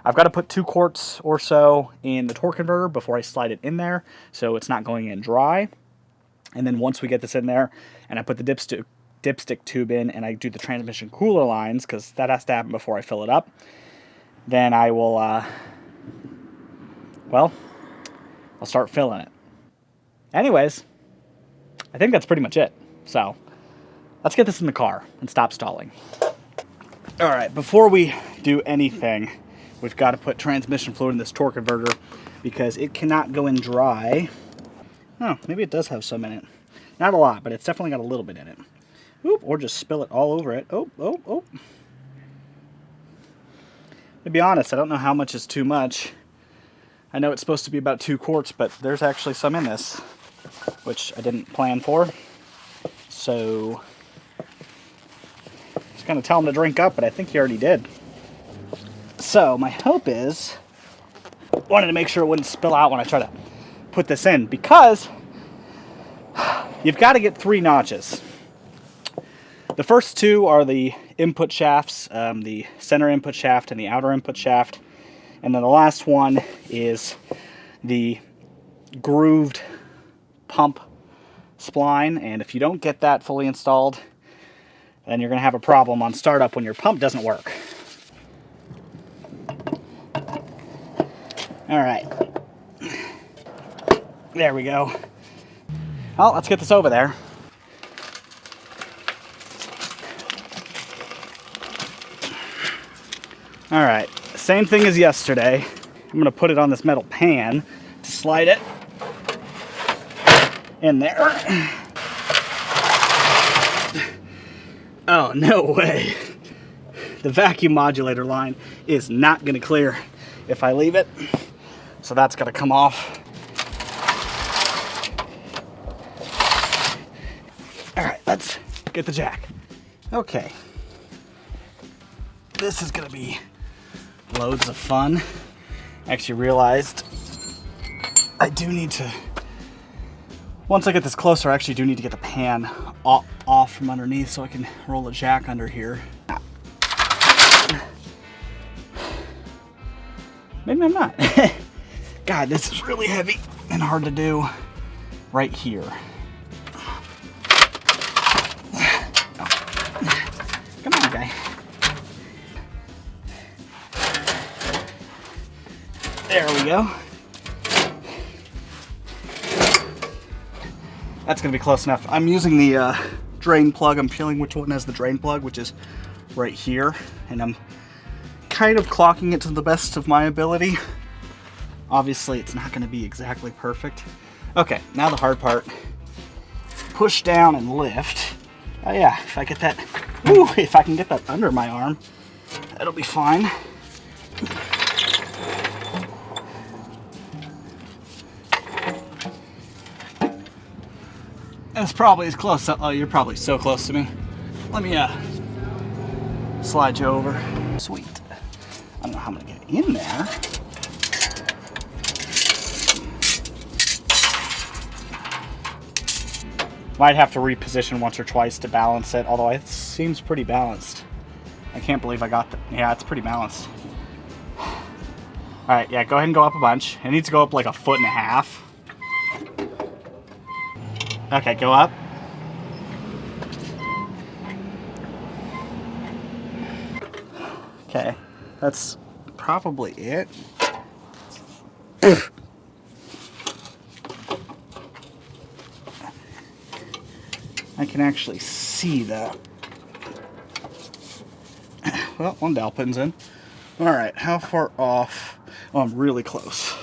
I've got to put 2 quarts or so in the torque converter before I slide it in there, so it's not going in dry. And then once we get this in there, and I put the dipstick tube in, and I do the transmission cooler lines, because that has to happen before I fill it up, then I will, well, I'll start filling it. Anyways, I think that's pretty much it. So let's get this in the car and stop stalling. All right, before we do anything, we've got to put transmission fluid in this torque converter because it cannot go in dry. Oh, maybe it does have some in it. Not a lot, but it's definitely got a little bit in it. Oop, or just spill it all over it. Oh. To be honest, I don't know how much is too much. I know it's supposed to be about 2 quarts, but there's actually some in this, which I didn't plan for. So, just gonna tell him to drink up, but I think he already did. So, my hope is, wanted to make sure it wouldn't spill out when I try to put this in, because you've got to get 3 notches. The first 2 are the input shafts, the center input shaft and the outer input shaft. And then the last one is the grooved pump spline. And if you don't get that fully installed, then you're going to have a problem on startup when your pump doesn't work. All right. There we go. Well, let's get this over there. All right, same thing as yesterday. I'm gonna put it on this metal pan to slide it in there. Oh, no way. The vacuum modulator line is not gonna clear if I leave it. So that's gonna come off. All right, let's get the jack. Okay. This is gonna be loads of fun. I actually realized I do need to, once I get this closer, I actually do need to get the pan off from underneath so I can roll the jack under here. Maybe I'm not. God, this is really heavy and hard to do right here. There we go. That's gonna be close enough. I'm using the drain plug. I'm feeling which one has the drain plug, which is right here. And I'm kind of clocking it to the best of my ability. Obviously, it's not gonna be exactly perfect. Okay, now the hard part. Push down and lift. Oh yeah, if I get that, ooh, if I can get that under my arm, that'll be fine. That's probably as close. Oh, you're probably so close to me. Let me slide you over. Sweet. I don't know how I'm gonna get in there. Might have to reposition once or twice to balance it, although it seems pretty balanced. I can't believe I got that. Yeah, it's pretty balanced. All right, yeah, go ahead and go up a bunch. It needs to go up like 1.5 feet. Okay, go up. Okay, that's probably it. I can actually see that. Well, one dowel pin's in. All right, how far off? Oh, I'm really close.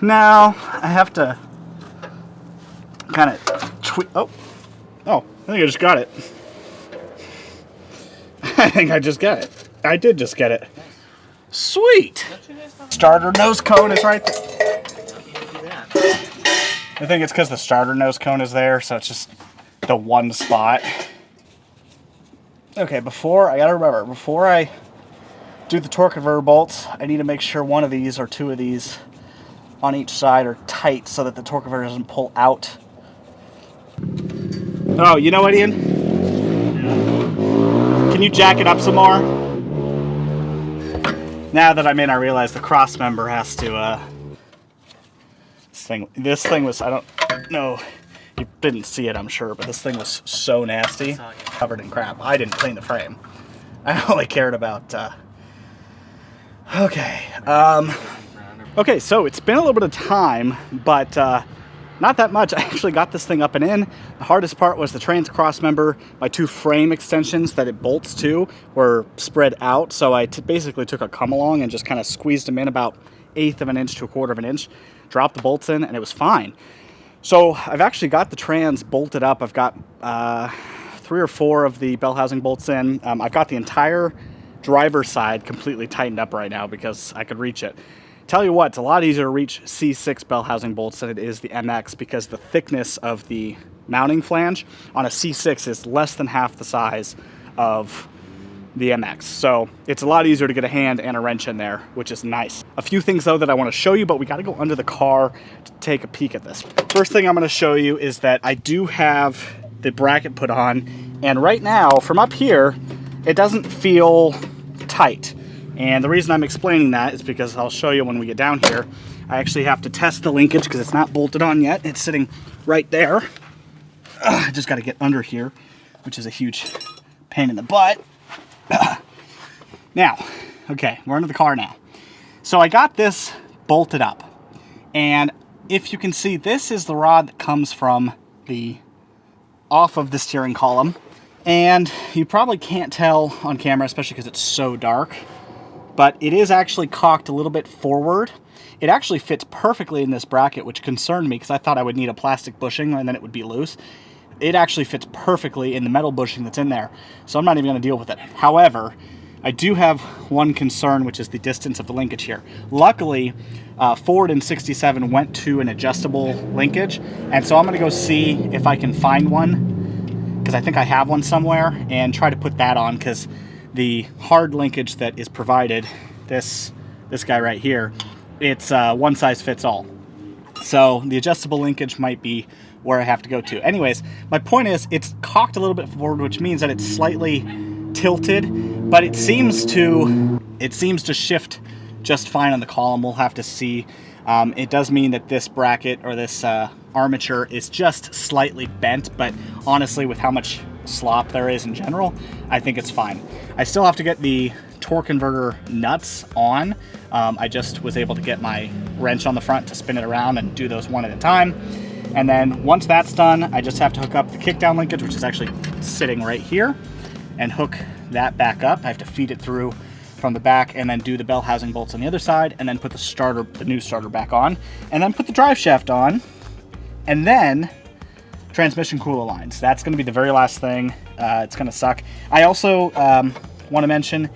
Now, I have to kind of tweak. Oh, I think I just got it. I think I just got it. I did just get it. Sweet. Starter nose cone is right there. I think it's because the starter nose cone is there, so it's just the one spot. Okay, I gotta remember, before I do the torque converter bolts, I need to make sure one of these or two of these on each side are tight so that the torque converter doesn't pull out. Oh, you know what, Ian? Can you jack it up some more? Now that I'm in, I realize the cross member has to, this thing was, I don't know, you didn't see it, I'm sure, but this thing was so nasty, covered in crap. I didn't clean the frame. I only cared about, okay, so it's been a little bit of time, but, not that much. I actually got this thing up and in. The hardest part was the trans cross member. My two frame extensions that it bolts to were spread out, so I basically took a come along and just kind of squeezed them in about 1/8 of an inch to 1/4 of an inch, dropped the bolts in, and it was fine. So I've actually got the trans bolted up. I've got 3 or 4 of the bell housing bolts in. I've got the entire driver's side completely tightened up right now because I could reach it. Tell you what, it's a lot easier to reach C6 bell housing bolts than it is the MX because the thickness of the mounting flange on a C6 is less than half the size of the MX. So it's a lot easier to get a hand and a wrench in there, which is nice. A few things though that I want to show you, but we got to go under the car to take a peek at this. First thing I'm going to show you is that I do have the bracket put on, and right now from up here, it doesn't feel tight. And the reason I'm explaining that is because I'll show you when we get down here. I actually have to test the linkage because it's not bolted on yet. It's sitting right there. I just got to get under here, which is a huge pain in the butt. Now, okay, we're under the car now. So I got this bolted up. And if you can see, this is the rod that comes from off of the steering column. And you probably can't tell on camera, especially because it's so dark, but it is actually cocked a little bit forward. It actually fits perfectly in this bracket, which concerned me because I thought I would need a plastic bushing and then it would be loose. It actually fits perfectly in the metal bushing that's in there, so I'm not even going to deal with it. However, I do have one concern, which is the distance of the linkage here. Luckily, Ford in 67 went to an adjustable linkage, and so I'm going to go see if I can find one, because I think I have one somewhere, and try to put that on, because the hard linkage that is provided, this guy right here, it's one size fits all. So the adjustable linkage might be where I have to go to. Anyways, my point is it's cocked a little bit forward, which means that it's slightly tilted, but it seems to shift just fine on the column. We'll have to see. It does mean that this bracket or this armature is just slightly bent, but honestly, with how much slop there is in general, I think it's fine. I still have to get the torque converter nuts on. I just was able to get my wrench on the front to spin it around and do those one at a time. And then once that's done, I just have to hook up the kickdown linkage, which is actually sitting right here, and hook that back up. I have to feed it through from the back and then do the bell housing bolts on the other side, and then put the new starter back on, and then put the drive shaft on, and then transmission cooler lines. That's going to be the very last thing. It's going to suck. I also want to mention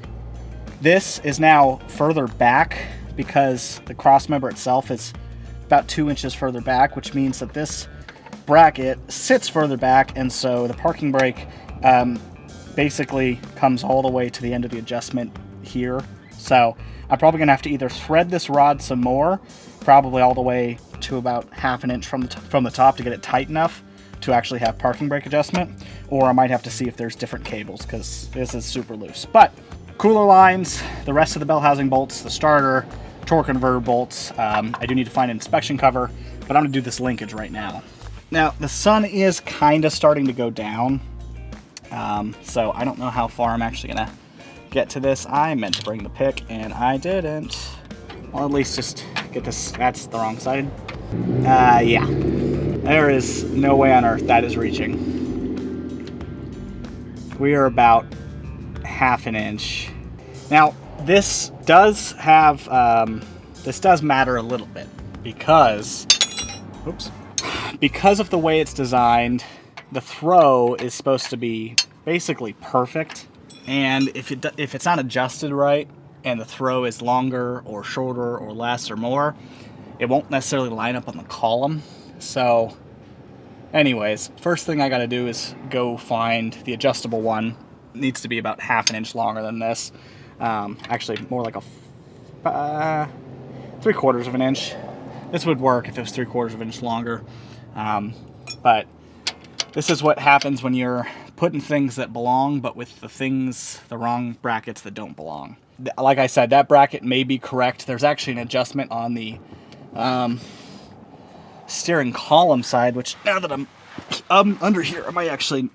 this is now further back because the cross member itself is about 2 inches further back, which means that this bracket sits further back, and so the parking brake basically comes all the way to the end of the adjustment here. So I'm probably gonna have to either thread this rod some more, probably all the way to about 1/2 inch from the top to get it tight enough to actually have parking brake adjustment, or I might have to see if there's different cables because this is super loose. But cooler lines, the rest of the bell housing bolts, the starter, torque converter bolts. I do need to find an inspection cover, but I'm gonna do this linkage right now. Now the sun is kind of starting to go down, so I don't know how far I'm actually gonna get to this. I meant to bring the pick and I didn't. I'll at least just get this. That's the wrong side. Yeah, there is no way on earth that is reaching. We are about 1/2 inch. Now this does have this does matter a little bit because of the way it's designed. The throw is supposed to be basically perfect, and if it's not adjusted right and the throw is longer or shorter or less or more, it won't necessarily line up on the column. So anyways, first thing I got to do is go find the adjustable one. It needs to be about 1/2 inch longer than this. Actually more like a 3/4 of an inch. This would work if it was 3/4 of an inch longer. But this is what happens when you're putting things that belong, but with the wrong brackets that don't belong. Like I said, that bracket may be correct. There's actually an adjustment on the steering column side, which now that I'm under here, I might actually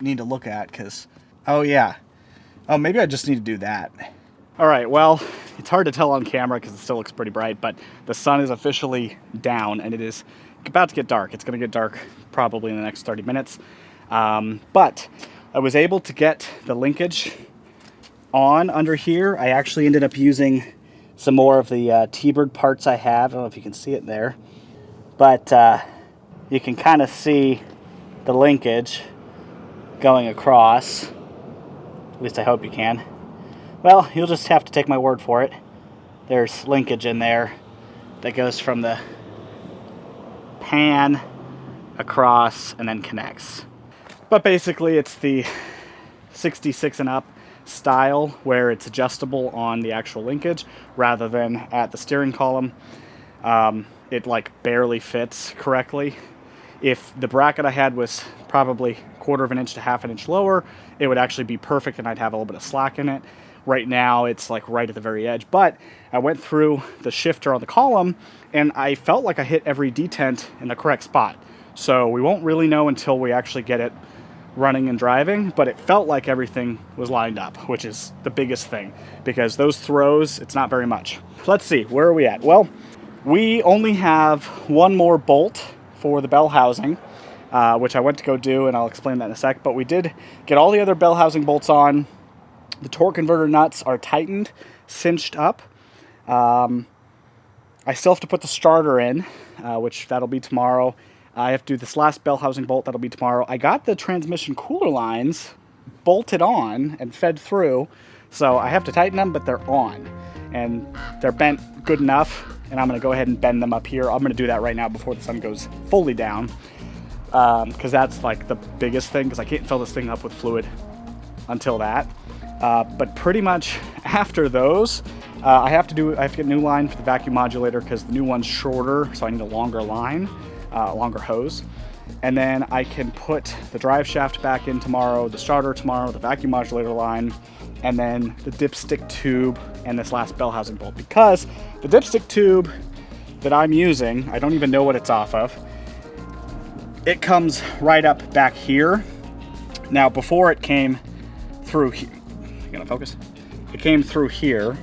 need to look at, because, oh yeah. Oh, maybe I just need to do that. All right, well, it's hard to tell on camera because it still looks pretty bright, but the sun is officially down and it is about to get dark. It's gonna get dark probably in the next 30 minutes. But I was able to get the linkage on under here. I actually ended up using some more of the T-Bird parts I have. I don't know if you can see it there, but you can kind of see the linkage going across. At least I hope you can. Well, you'll just have to take my word for it. There's linkage in there that goes from the pan across and then connects. But basically it's the 66 and up style where it's adjustable on the actual linkage rather than at the steering column. It like barely fits correctly. If the bracket I had was probably 1/4 of an inch to 1/2 an inch lower, it would actually be perfect and I'd have a little bit of slack in it. Right now it's like right at the very edge, but I went through the shifter on the column and I felt like I hit every detent in the correct spot. So we won't really know until we actually get it running and driving, but it felt like everything was lined up, which is the biggest thing, because those throws, it's not very much. Let's see, where are we at? Well, we only have one more bolt for the bell housing, which I went to go do, and I'll explain that in a sec, but we did get all the other bell housing bolts on. The torque converter nuts are tightened, cinched up. I still have to put the starter in, which that'll be tomorrow. I have to do this last bell housing bolt, that'll be tomorrow. I got the transmission cooler lines bolted on and fed through, so I have to tighten them, but they're on. And they're bent good enough, and I'm gonna go ahead and bend them up here. I'm gonna do that right now before the sun goes fully down, because that's like the biggest thing, because I can't fill this thing up with fluid until that. But pretty much after those, I have to get a new line for the vacuum modulator because the new one's shorter, so I need a longer line, longer hose. And then I can put the drive shaft back in tomorrow, the starter tomorrow, the vacuum modulator line, and then the dipstick tube and this last bell housing bolt. Because the dipstick tube that I'm using, I don't even know what it's off of. It comes right up back here. Now before it came through here, you gonna focus? it came through here,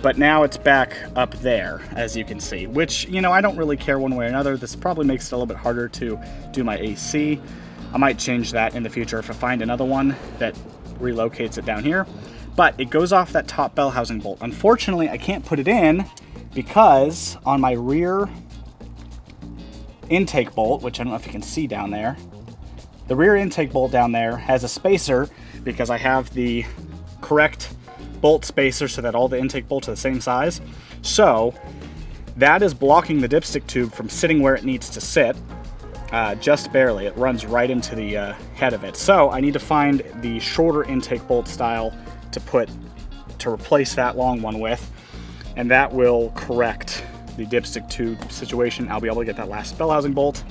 but now it's back up there, as you can see, which, you know, I don't really care one way or another. This probably makes it a little bit harder to do my AC. I might change that in the future if I find another one that relocates it down here. But it goes off that top bell housing bolt. Unfortunately, I can't put it in because on my rear intake bolt, which I don't know if you can see down there, the rear intake bolt down there has a spacer because I have the correct bolt spacer so that all the intake bolts are the same size. So that is blocking the dipstick tube from sitting where it needs to sit, just barely. It runs right into the head of it. So I need to find the shorter intake bolt style to replace that long one with, and that will correct the dipstick tube situation. I'll be able to get that last bell housing bolt.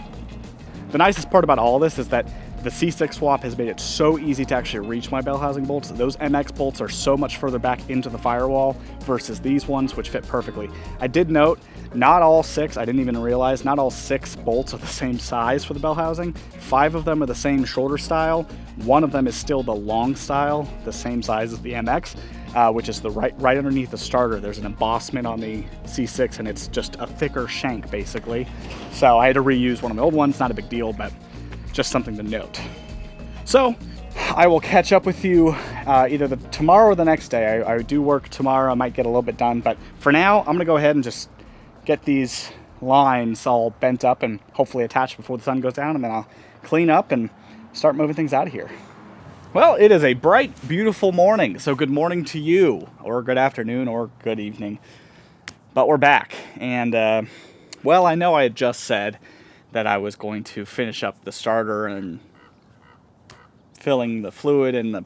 The nicest part about all this is that the C6 swap has made it so easy to actually reach my bell housing bolts. Those MX bolts are so much further back into the firewall versus these ones, which fit perfectly. I did note, not all 6, I didn't even realize, not all 6 bolts are the same size for the bell housing. 5 of them are the same shorter style. 1 of them is still the long style, the same size as the MX, which is the right underneath the starter. There's an embossment on the C6 and it's just a thicker shank basically. So I had to reuse one of my old ones, not a big deal, but just something to note. So I will catch up with you either tomorrow or the next day. I do work tomorrow. I might get a little bit done, but for now, I'm gonna go ahead and just get these lines all bent up and hopefully attached before the sun goes down, and then I'll clean up and start moving things out of here. Well, it is a bright, beautiful morning. So good morning to you, or good afternoon, or good evening. But we're back, and well, I know I had just said that I was going to finish up the starter and filling the fluid and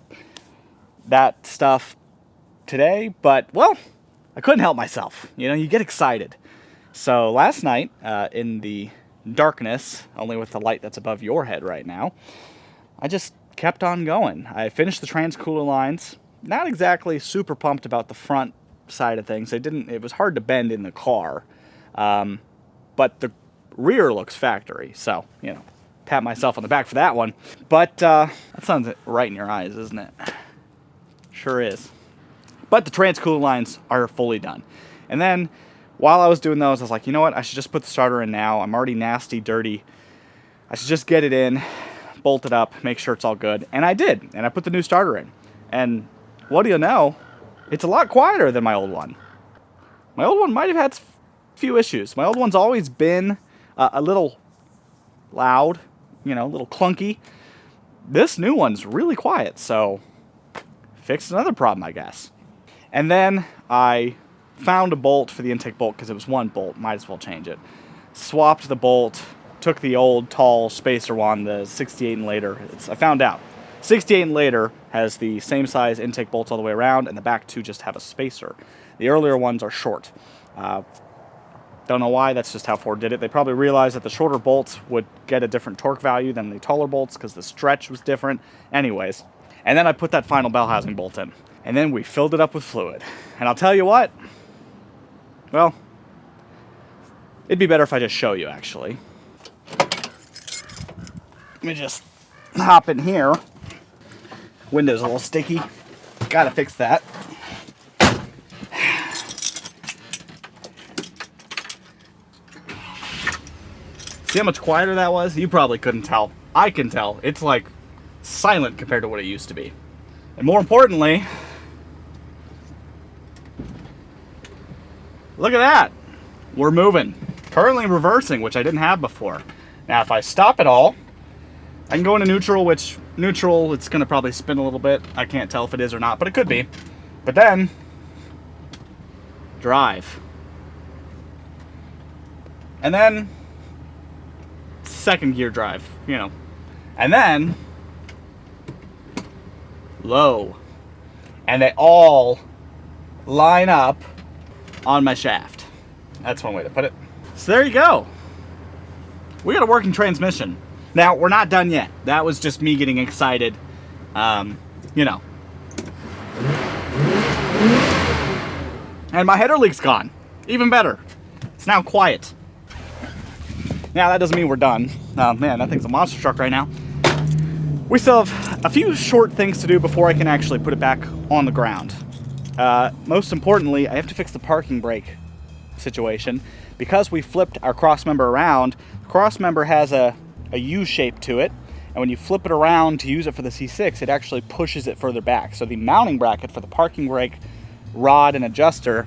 that stuff today, but, well, I couldn't help myself. You know, you get excited. So last night, in the darkness, only with the light that's above your head right now, I just kept on going. I finished the transcooler lines. Not exactly super pumped about the front side of things. It was hard to bend in the car, but the rear looks factory, so, you know, pat myself on the back for that one. But that sounds right in your eyes, isn't it? Sure is. But the transcooler lines are fully done. And then while I was doing those, I was like, you know what, I should just put the starter in now. I'm already nasty, dirty. I should just get it in, bolt it up, make sure it's all good. And I did, and I put the new starter in. And what do you know? It's a lot quieter than my old one. My old one might have had a few issues. My old one's always been a little loud, you know, a little clunky. This new one's really quiet, so fixed another problem, I guess. And then I found a bolt for the intake bolt because it was one bolt, might as well change it. Swapped the bolt, took the old tall spacer one, the 68 and later. I found out 68 and later has the same size intake bolts all the way around, and the back two just have a spacer. The earlier ones are short. Don't know why, that's just how Ford did it. They probably realized that the shorter bolts would get a different torque value than the taller bolts because the stretch was different. Anyways, and then I put that final bell housing bolt in. And then we filled it up with fluid. And I'll tell you what, well, it'd be better if I just show you, actually. Let me just hop in here. Window's a little sticky. Gotta fix that. See how much quieter that was? You probably couldn't tell. I can tell. It's like silent compared to what it used to be. And more importantly, look at that. We're moving. Currently reversing, which I didn't have before. Now, if I stop it all, I can go into neutral, which neutral, it's going to probably spin a little bit. I can't tell if it is or not, but it could be. But then, drive. And then, second gear drive, you know. And then, low. And they all line up on my shaft. That's one way to put it. So there you go. We got a working transmission. Now, we're not done yet. That was just me getting excited. You know. And my header leak's gone. Even better. It's now quiet. Now, that doesn't mean we're done. Oh, man, that thing's a monster truck right now. We still have a few short things to do before I can actually put it back on the ground. Most importantly, I have to fix the parking brake situation. Because we flipped our cross member around, the cross member has a U shape to it, and when you flip it around to use it for the C6, it actually pushes it further back. So the mounting bracket for the parking brake rod and adjuster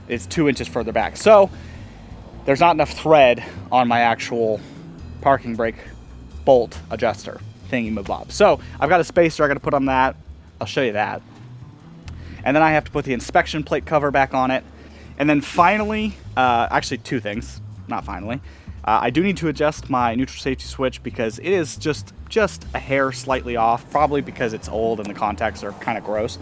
is 2 inches further back. So there's not enough thread on my actual parking brake bolt adjuster thingy-mabob. So I've got a spacer I got to put on that. I'll show you that. And then I have to put the inspection plate cover back on it. And then finally, actually two things, not finally. I do need to adjust my neutral safety switch because it is just a hair slightly off, probably because it's old and the contacts are kind of gross.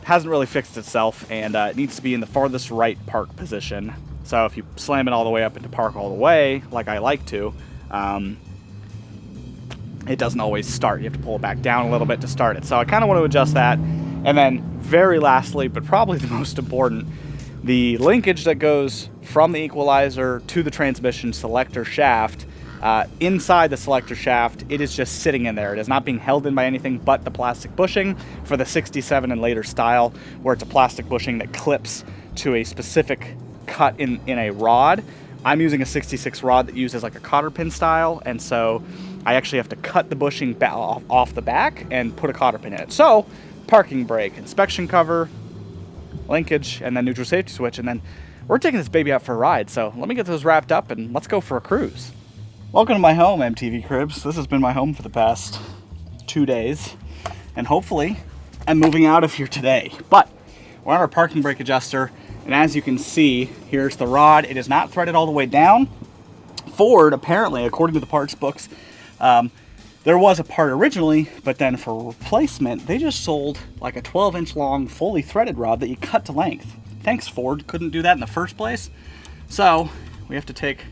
Hasn't really fixed itself, and it needs to be in the farthest right park position. So if you slam it all the way up into park all the way, like I like to, it doesn't always start. You have to pull it back down a little bit to start it. So I kind of want to adjust that. And then very lastly, but probably the most important, the linkage that goes from the equalizer to the transmission selector shaft, inside the selector shaft, it is just sitting in there. It is not being held in by anything but the plastic bushing for the 67 and later style, where it's a plastic bushing that clips to a specific cut in a rod. I'm using a 66 rod that uses like a cotter pin style, and so I actually have to cut the bushing off the back and put a cotter pin in it. So parking brake, inspection cover, linkage, and then neutral safety switch, and then we're taking this baby out for a ride. So let me get those wrapped up and let's go for a cruise. Welcome to my home, MTV Cribs. This has been my home for the past 2 days, and hopefully I'm moving out of here today. But we're on our parking brake adjuster, and as you can see, here's the rod. It is not threaded all the way down. Ford, apparently, according to the parts books, there was a part originally, but then for replacement, they just sold like a 12-inch long, fully threaded rod that you cut to length. Thanks, Ford. Couldn't do that in the first place. So we have to take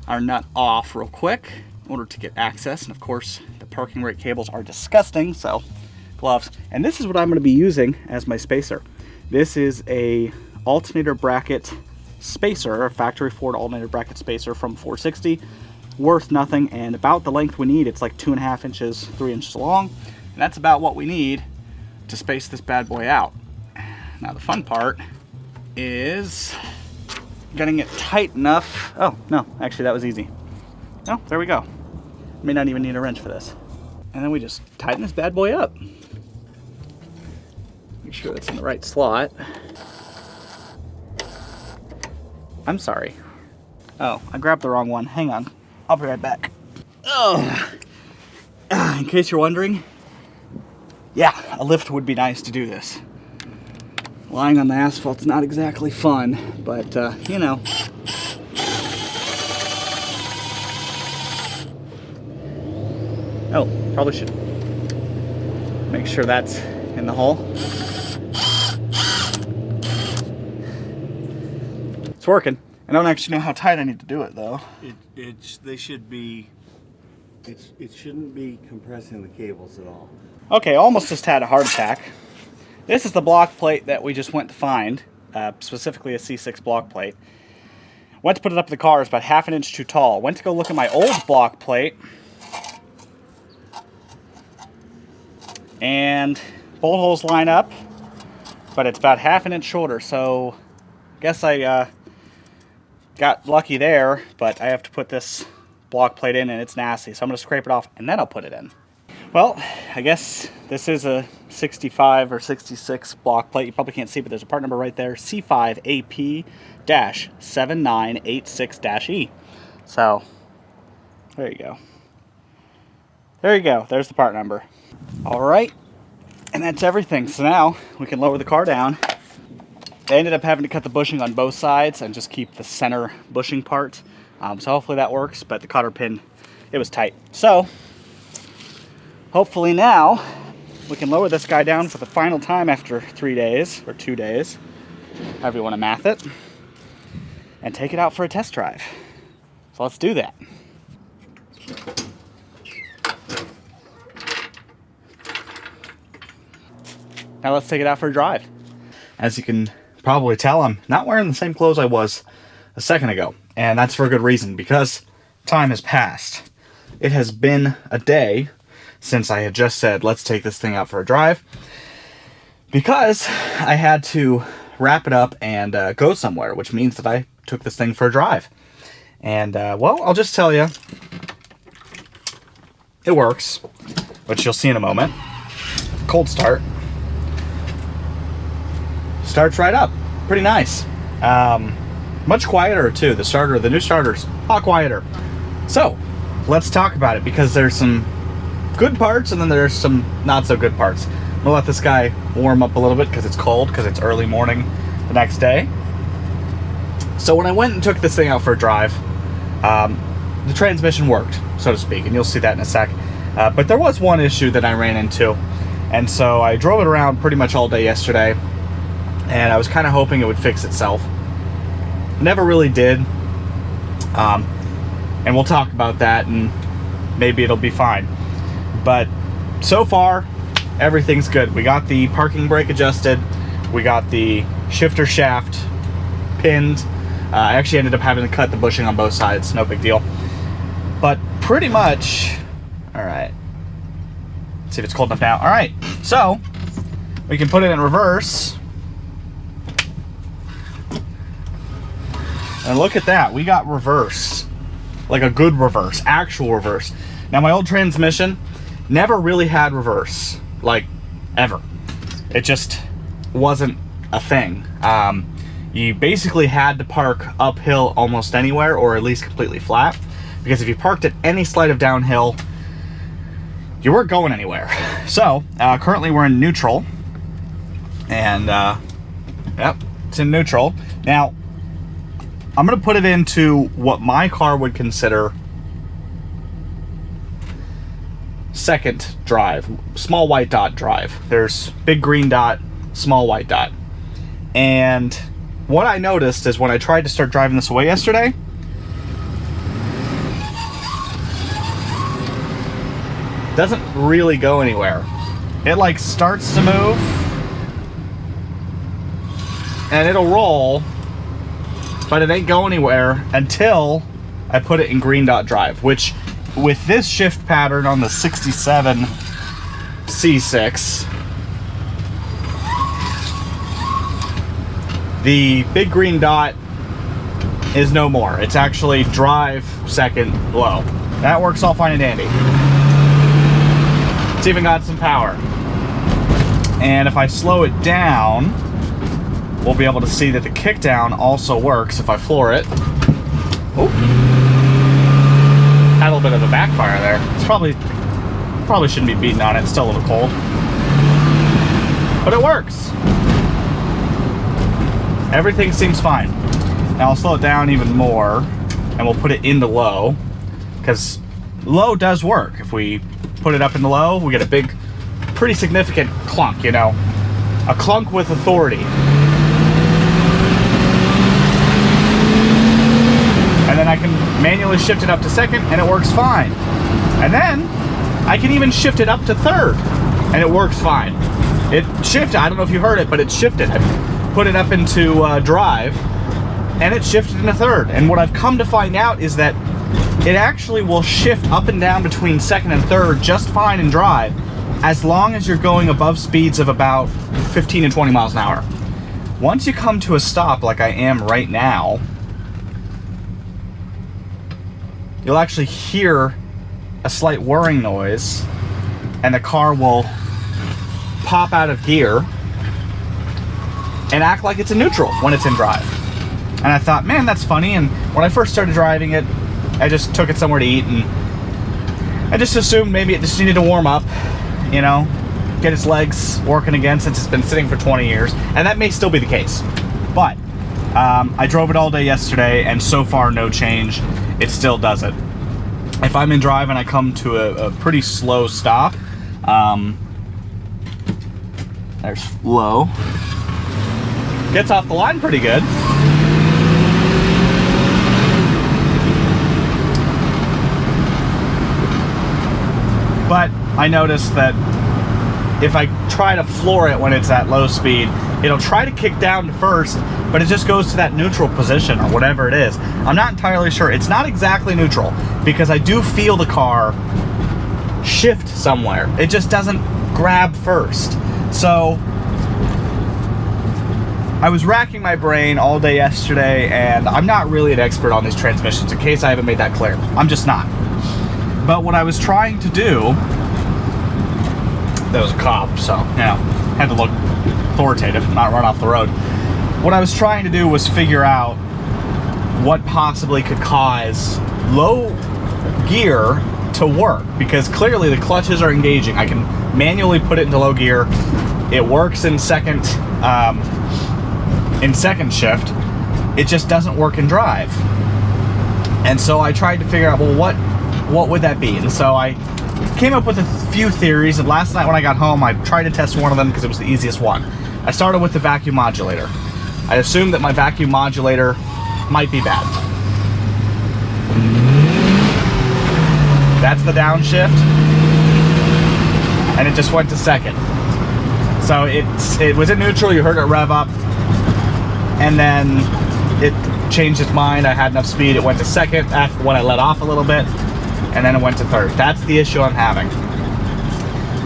our nut off real quick in order to get access. And of course, the parking brake cables are disgusting, so gloves. And this is what I'm going to be using as my spacer. This is a alternator bracket spacer, a factory Ford alternator bracket spacer from 460. Worth nothing, and about the length we need. It's like 2.5 inches, 3 inches long, and that's about what we need to space this bad boy out. Now the fun part is getting it tight enough. Oh no, actually that was easy. Oh, there we go. May not even need a wrench for this. And then we just tighten this bad boy up. Make sure it's in the right slot. I'm sorry. Oh, I grabbed the wrong one. Hang on. I'll be right back. Oh, in case you're wondering, yeah, a lift would be nice to do this. Lying on the asphalt's not exactly fun, but you know. Oh, probably should make sure that's in the hole. It's working. I don't actually know how tight I need to do it though. They should be. It shouldn't be compressing the cables at all. Okay, almost just had a heart attack. This is the block plate that we just went to find, specifically a C6 block plate. Went to put it up in the car. It's about 1/2 inch too tall. Went to go look at my old block plate, and bolt holes line up, but it's about 1/2 inch shorter. So, guess I got lucky there, but I have to put this block plate in and it's nasty. So I'm going to scrape it off and then I'll put it in. Well, I guess this is a 65 or 66 block plate. You probably can't see, but there's a part number right there, C5AP-7986-E. So, there you go. There you go. There's the part number. All right. And that's everything. So now we can lower the car down. They ended up having to cut the bushing on both sides and just keep the center bushing part. So hopefully that works, but the cotter pin, it was tight. So hopefully now we can lower this guy down for the final time after 3 days, or 2 days, however you want to math it, and take it out for a test drive. So let's do that. Now let's take it out for a drive. As you can probably tell, I'm not wearing the same clothes I was a second ago, and that's for a good reason, because time has passed. It has been a day since I had just said, let's take this thing out for a drive, because I had to wrap it up and go somewhere, which means that I took this thing for a drive. And, well, I'll just tell you, it works, which you'll see in a moment. Cold start. Starts right up. Pretty nice. Much quieter, too. The new starter's a lot quieter. So, let's talk about it, because there's some good parts and then there's some not so good parts. I'm gonna let this guy warm up a little bit because it's cold, because it's early morning the next day. So when I went and took this thing out for a drive, the transmission worked, so to speak, and you'll see that in a sec. But there was one issue that I ran into, and so I drove it around pretty much all day yesterday, and I was kind of hoping it would fix itself. Never really did, and we'll talk about that, and maybe it'll be fine. But so far, everything's good. We got the parking brake adjusted, we got the shifter shaft pinned. I actually ended up having to cut the bushing on both sides, no big deal. But pretty much, all right, let's see if it's cold enough now. All right, so we can put it in reverse. And look at that, we got reverse. Like a good reverse, actual reverse. Now my old transmission never really had reverse, like ever. It just wasn't a thing. You basically had to park uphill almost anywhere, or at least completely flat, because if you parked at any slight of downhill, you weren't going anywhere. So currently we're in neutral, and yep, it's in neutral. Now I'm gonna put it into what my car would consider second drive, small white dot drive. There's big green dot, small white dot. And what I noticed is when I tried to start driving this away yesterday, doesn't really go anywhere. It like starts to move and it'll roll, but it ain't go anywhere until I put it in green dot drive, which with this shift pattern on the 67 C6, the big green dot is no more. It's actually drive second low. That works all fine and dandy. It's even got some power. And if I slow it down, we'll be able to see that the kick down also works if I floor it. Oh. Had a little bit of a backfire there. It's probably shouldn't be beating on it. It's still a little cold. But it works. Everything seems fine. Now I'll slow it down even more, and we'll put it into low, because low does work. If we put it up into low, we get a big, pretty significant clunk, you know. A clunk with authority. And then I can manually shift it up to second, and it works fine. And then I can even shift it up to third, and it works fine. It shifted, I don't know if you heard it, but it shifted. I put it up into drive, and it shifted into third. And what I've come to find out is that it actually will shift up and down between second and third just fine in drive, as long as you're going above speeds of about 15 and 20 miles an hour. Once you come to a stop like I am right now, you'll actually hear a slight whirring noise, and the car will pop out of gear and act like it's in neutral when it's in drive. And I thought, man, that's funny. And when I first started driving it, I just took it somewhere to eat, and I just assumed maybe it just needed to warm up, you know, get its legs working again, since it's been sitting for 20 years. And that may still be the case. But I drove it all day yesterday, and so far no change. It still does it. If I'm in drive and I come to a pretty slow stop, there's low. Gets off the line pretty good. But I noticed that if I try to floor it when it's at low speed, it'll try to kick down to first, but it just goes to that neutral position or whatever it is. I'm not entirely sure. It's not exactly neutral, because I do feel the car shift somewhere. It just doesn't grab first. So I was racking my brain all day yesterday, and I'm not really an expert on these transmissions, in case I haven't made that clear. I'm just not. But what I was trying to do, there was a cop, so, you know, had to look authoritative, not run off the road. What I was trying to do was figure out what possibly could cause low gear to work, because clearly the clutches are engaging. I can manually put it into low gear. It works in second shift. It just doesn't work in drive. And so I tried to figure out, well, what would that be? And so I came up with a few theories, and last night when I got home, I tried to test one of them because it was the easiest one. I started with the vacuum modulator. I assumed that my vacuum modulator might be bad. That's the downshift, and it just went to second. So it was in neutral, you heard it rev up, and then it changed its mind. I had enough speed, it went to second after when I let off a little bit, and then it went to third. That's the issue I'm having.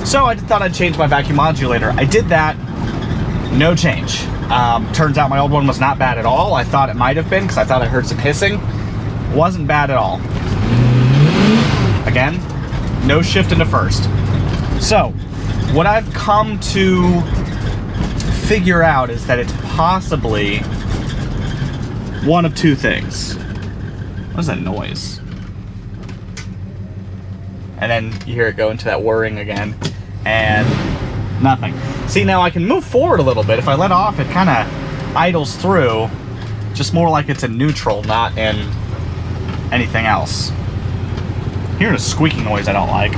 So I thought I'd change my vacuum modulator. I did that, no change. Turns out my old one was not bad at all. I thought it might have been because I thought I heard some hissing. Wasn't bad at all. Again, no shift into first. So, what I've come to figure out is that it's possibly one of two things. What is that noise? And then you hear it go into that whirring again, and nothing. See, now I can move forward a little bit. If I let off, it kind of idles through, just more like it's in neutral, not in anything else. Hearing a squeaking noise I don't like.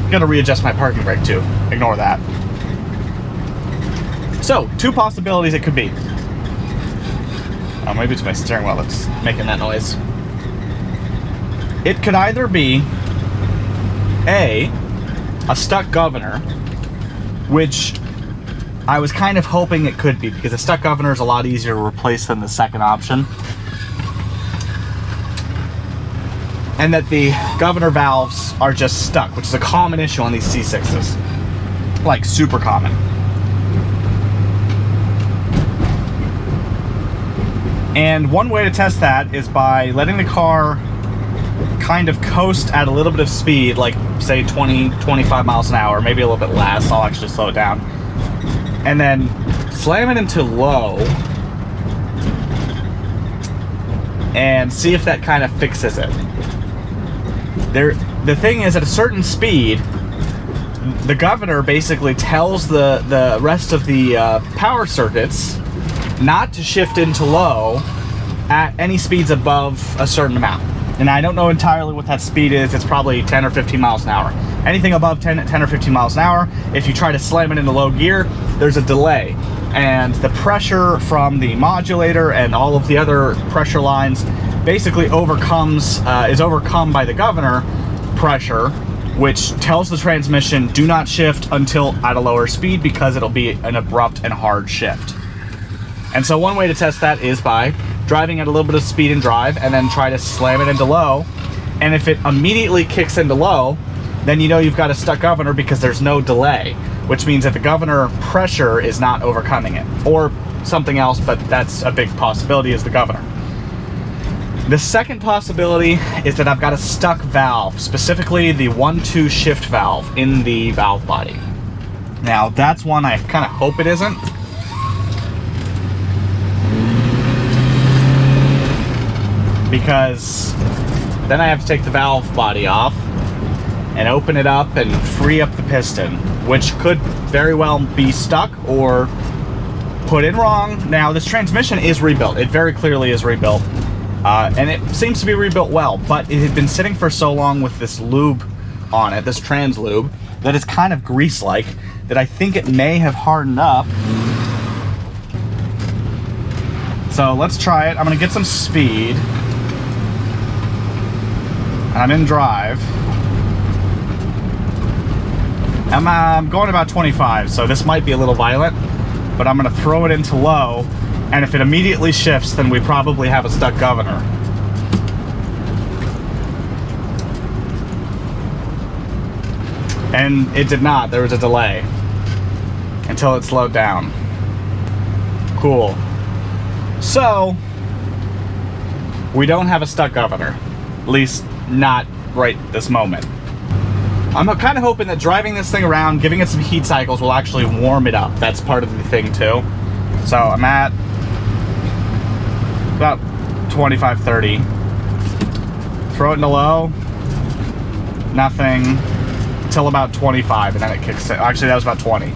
Gotta readjust my parking brake too. Ignore that. So, two possibilities it could be. Oh, maybe it's my steering wheel that's making that noise. It could either be a stuck governor, which I was kind of hoping it could be, because a stuck governor is a lot easier to replace than the second option. And that the governor valves are just stuck, which is a common issue on these C6s. Like, super common. And one way to test that is by letting the car kind of coast at a little bit of speed, like say 20, 25 miles an hour, maybe a little bit less. I'll actually slow it down. And then slam it into low and see if that kind of fixes it. The thing is, at a certain speed, the governor basically tells the rest of the power circuits not to shift into low at any speeds above a certain amount. And I don't know entirely what that speed is. It's probably 10 or 15 miles an hour. Anything above 10 or 15 miles an hour, if you try to slam it into low gear, there's a delay. And the pressure from the modulator and all of the other pressure lines basically is overcome by the governor pressure, which tells the transmission do not shift until at a lower speed, because it'll be an abrupt and hard shift. And so one way to test that is by driving at a little bit of speed in drive and then try to slam it into low. And if it immediately kicks into low, then you know you've got a stuck governor, because there's no delay, which means that the governor pressure is not overcoming it, or something else, but that's a big possibility, is the governor. The second possibility is that I've got a stuck valve, specifically the 1-2 shift valve in the valve body. Now, that's one I kind of hope it isn't. Because then I have to take the valve body off and open it up and free up the piston, which could very well be stuck or put in wrong. Now, this transmission is rebuilt. It very clearly is rebuilt. And it seems to be rebuilt well, but it had been sitting for so long with this lube on it, this trans lube, that it's kind of grease-like, that I think it may have hardened up. So let's try it. I'm gonna get some speed. I'm in drive. I'm going about 25, so this might be a little violent, but I'm gonna throw it into low, and if it immediately shifts, then we probably have a stuck governor. And it did not. There was a delay until it slowed down. Cool. So, we don't have a stuck governor. At least, not right this moment. I'm kind of hoping that driving this thing around, giving it some heat cycles, will actually warm it up. That's part of the thing, too. So, I'm at about 25, 30. Throw it into low. Nothing. Till about 25, and then it kicks in. Actually, that was about 20.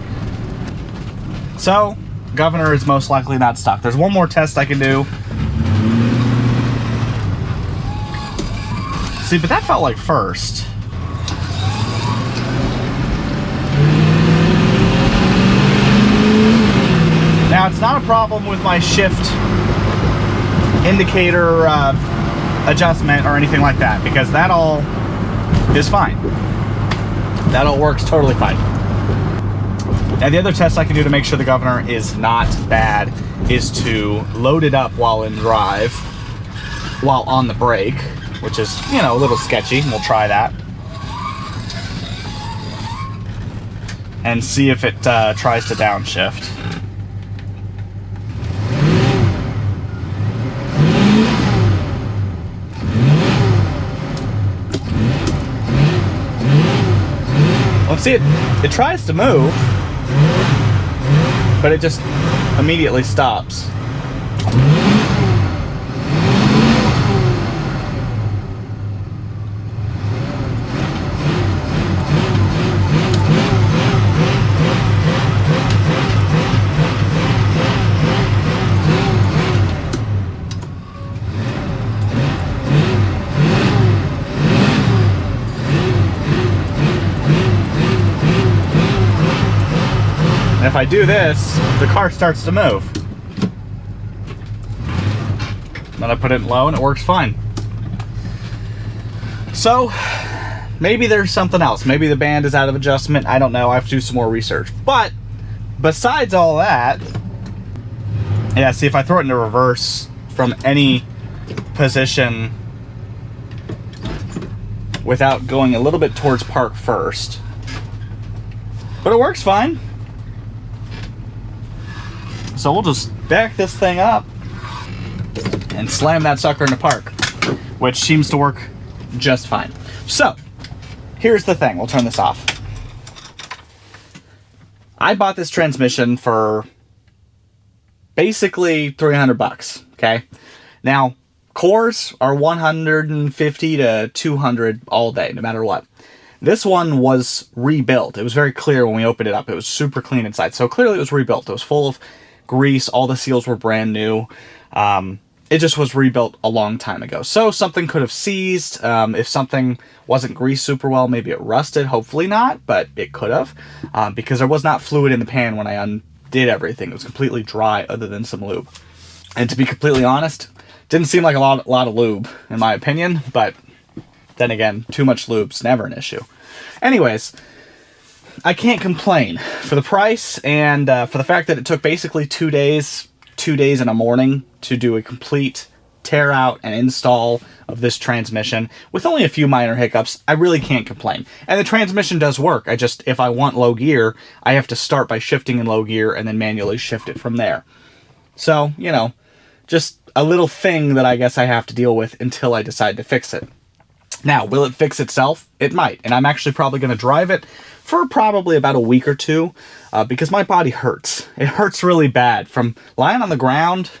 So, governor is most likely not stuck. There's one more test I can do. See, but that felt like first. Now, it's not a problem with my shift indicator adjustment or anything like that, because that all is fine. That all works totally fine. And the other test I can do to make sure the governor is not bad is to load it up while in drive, while on the brake, which is, you know, a little sketchy. We'll try that. And see if it tries to downshift. Well, see, it tries to move, but it just immediately stops. And if I do this, the car starts to move. Then I put it in low and it works fine. So, maybe there's something else. Maybe the band is out of adjustment. I don't know. I have to do some more research. But, besides all that, yeah, see, if I throw it into reverse from any position without going a little bit towards park first. But it works fine. So we'll just back this thing up and slam that sucker into park, which seems to work just fine. So, here's the thing. We'll turn this off. I bought this transmission for basically $300, okay? Now, cores are 150 to 200 all day, no matter what. This one was rebuilt. It was very clear when we opened it up. It was super clean inside. So clearly it was rebuilt. It was full of grease. All the seals were brand new. It just was rebuilt a long time ago. So something could have seized. If something wasn't greased super well, maybe it rusted. Hopefully not, but it could have. Because there was not fluid in the pan when I undid everything. It was completely dry other than some lube. And to be completely honest, didn't seem like a lot of lube in my opinion. But then again, too much lube's never an issue. Anyways, I can't complain for the price and for the fact that it took basically 2 days and a morning to do a complete tear out and install of this transmission with only a few minor hiccups. I really can't complain. And the transmission does work. If I want low gear, I have to start by shifting in low gear and then manually shift it from there. So, you know, just a little thing that I guess I have to deal with until I decide to fix it. Now, will it fix itself? It might. And I'm actually probably going to drive it for probably about a week or two because my body hurts. It hurts really bad from lying on the ground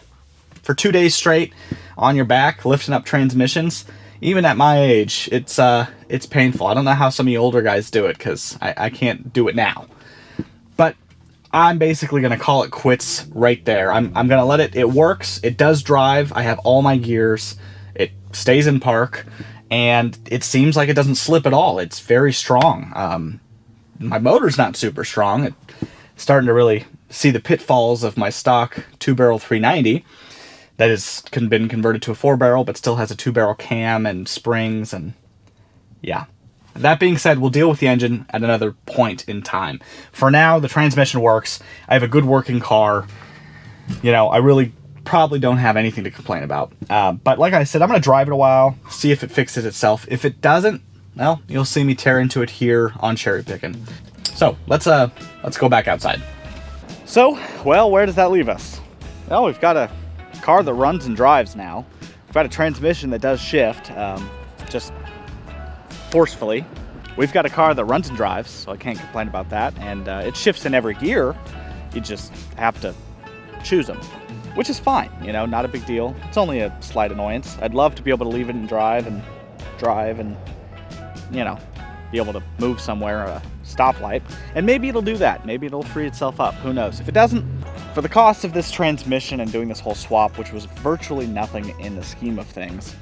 for 2 days straight on your back, lifting up transmissions. Even at my age, it's painful. I don't know how some of you older guys do it because I can't do it now. But I'm basically going to call it quits right there. I'm going to let it works. It does drive. I have all my gears. It stays in park. And it seems like it doesn't slip at all. It's very strong. My motor's not super strong. It's starting to really see the pitfalls of my stock 2-barrel 390 that has been converted to a 4-barrel, but still has a 2-barrel cam and springs, and yeah. That being said, we'll deal with the engine at another point in time. For now, the transmission works. I have a good working car. You know, I really probably don't have anything to complain about. But like I said, I'm going to drive it a while, see if it fixes itself. If it doesn't, well, you'll see me tear into it here on cherry picking. So let's go back outside. So, well, where does that leave us? Well, we've got a car that runs and drives now. We've got a transmission that does shift, just forcefully. We've got a car that runs and drives, so I can't complain about that. And it shifts in every gear. You just have to choose them, which is fine, you know, not a big deal. It's only a slight annoyance. I'd love to be able to leave it and drive and, you know, be able to move somewhere, a stoplight. And maybe it'll do that. Maybe it'll free itself up. Who knows? If it doesn't, for the cost of this transmission and doing this whole swap, which was virtually nothing in the scheme of things,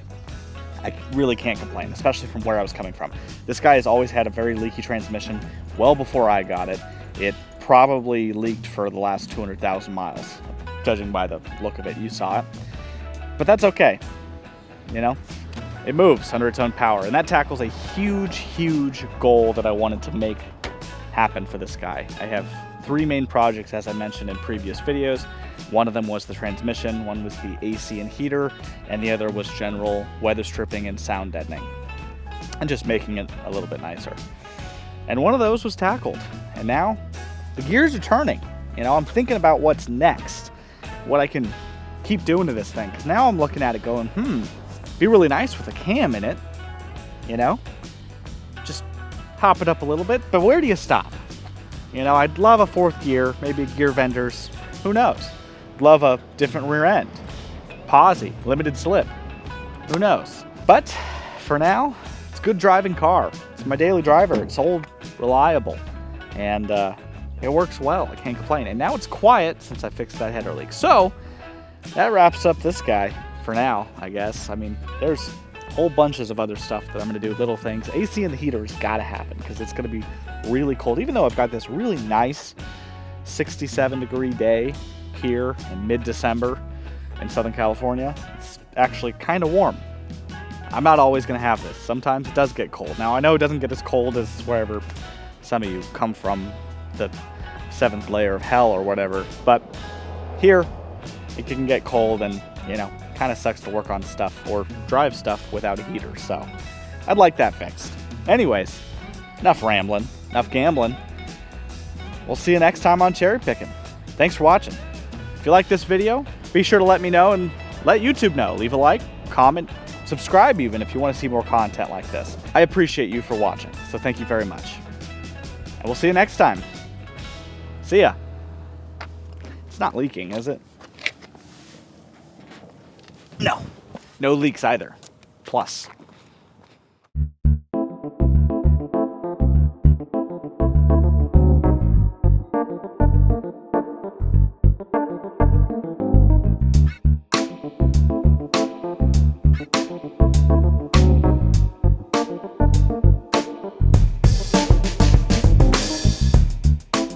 I really can't complain, especially from where I was coming from. This guy has always had a very leaky transmission well before I got it. It probably leaked for the last 200,000 miles, judging by the look of it. You saw it. But that's okay. You know, it moves under its own power, and that tackles a huge, huge goal that I wanted to make happen for this guy. I have 3 main projects, as I mentioned in previous videos. One of them was the transmission, one was the AC and heater, and the other was general weather stripping and sound deadening, and just making it a little bit nicer. And one of those was tackled, and now the gears are turning. You know, I'm thinking about what's next, what I can keep doing to this thing, because now I'm looking at it going, be really nice with a cam in it, you know? Just hop it up a little bit, but where do you stop? You know, I'd love a 4th gear, maybe a gear vendors, who knows? Love a different rear end, posi, limited slip, who knows? But for now, it's a good driving car. It's my daily driver. It's old, reliable, and it works well. I can't complain. And now it's quiet since I fixed that header leak. So that wraps up this guy for now, I guess. I mean, there's whole bunches of other stuff that I'm going to do, little things. AC and the heater has got to happen because it's going to be really cold. Even though I've got this really nice 67-degree day here in mid-December in Southern California, it's actually kind of warm. I'm not always going to have this. Sometimes it does get cold. Now, I know it doesn't get as cold as wherever some of you come from, the 7th layer of hell or whatever, but here it can get cold, and, you know, kind of sucks to work on stuff or drive stuff without a heater, so I'd like that fixed. Anyways, enough rambling, enough gambling. We'll see you next time on Cherry Picking. Thanks for watching. If you like this video, be sure to let me know and let YouTube know. Leave a like, comment, subscribe even if you want to see more content like this. I appreciate you for watching, so thank you very much. And we'll see you next time. See ya. It's not leaking, is it? No. No leaks either. Plus.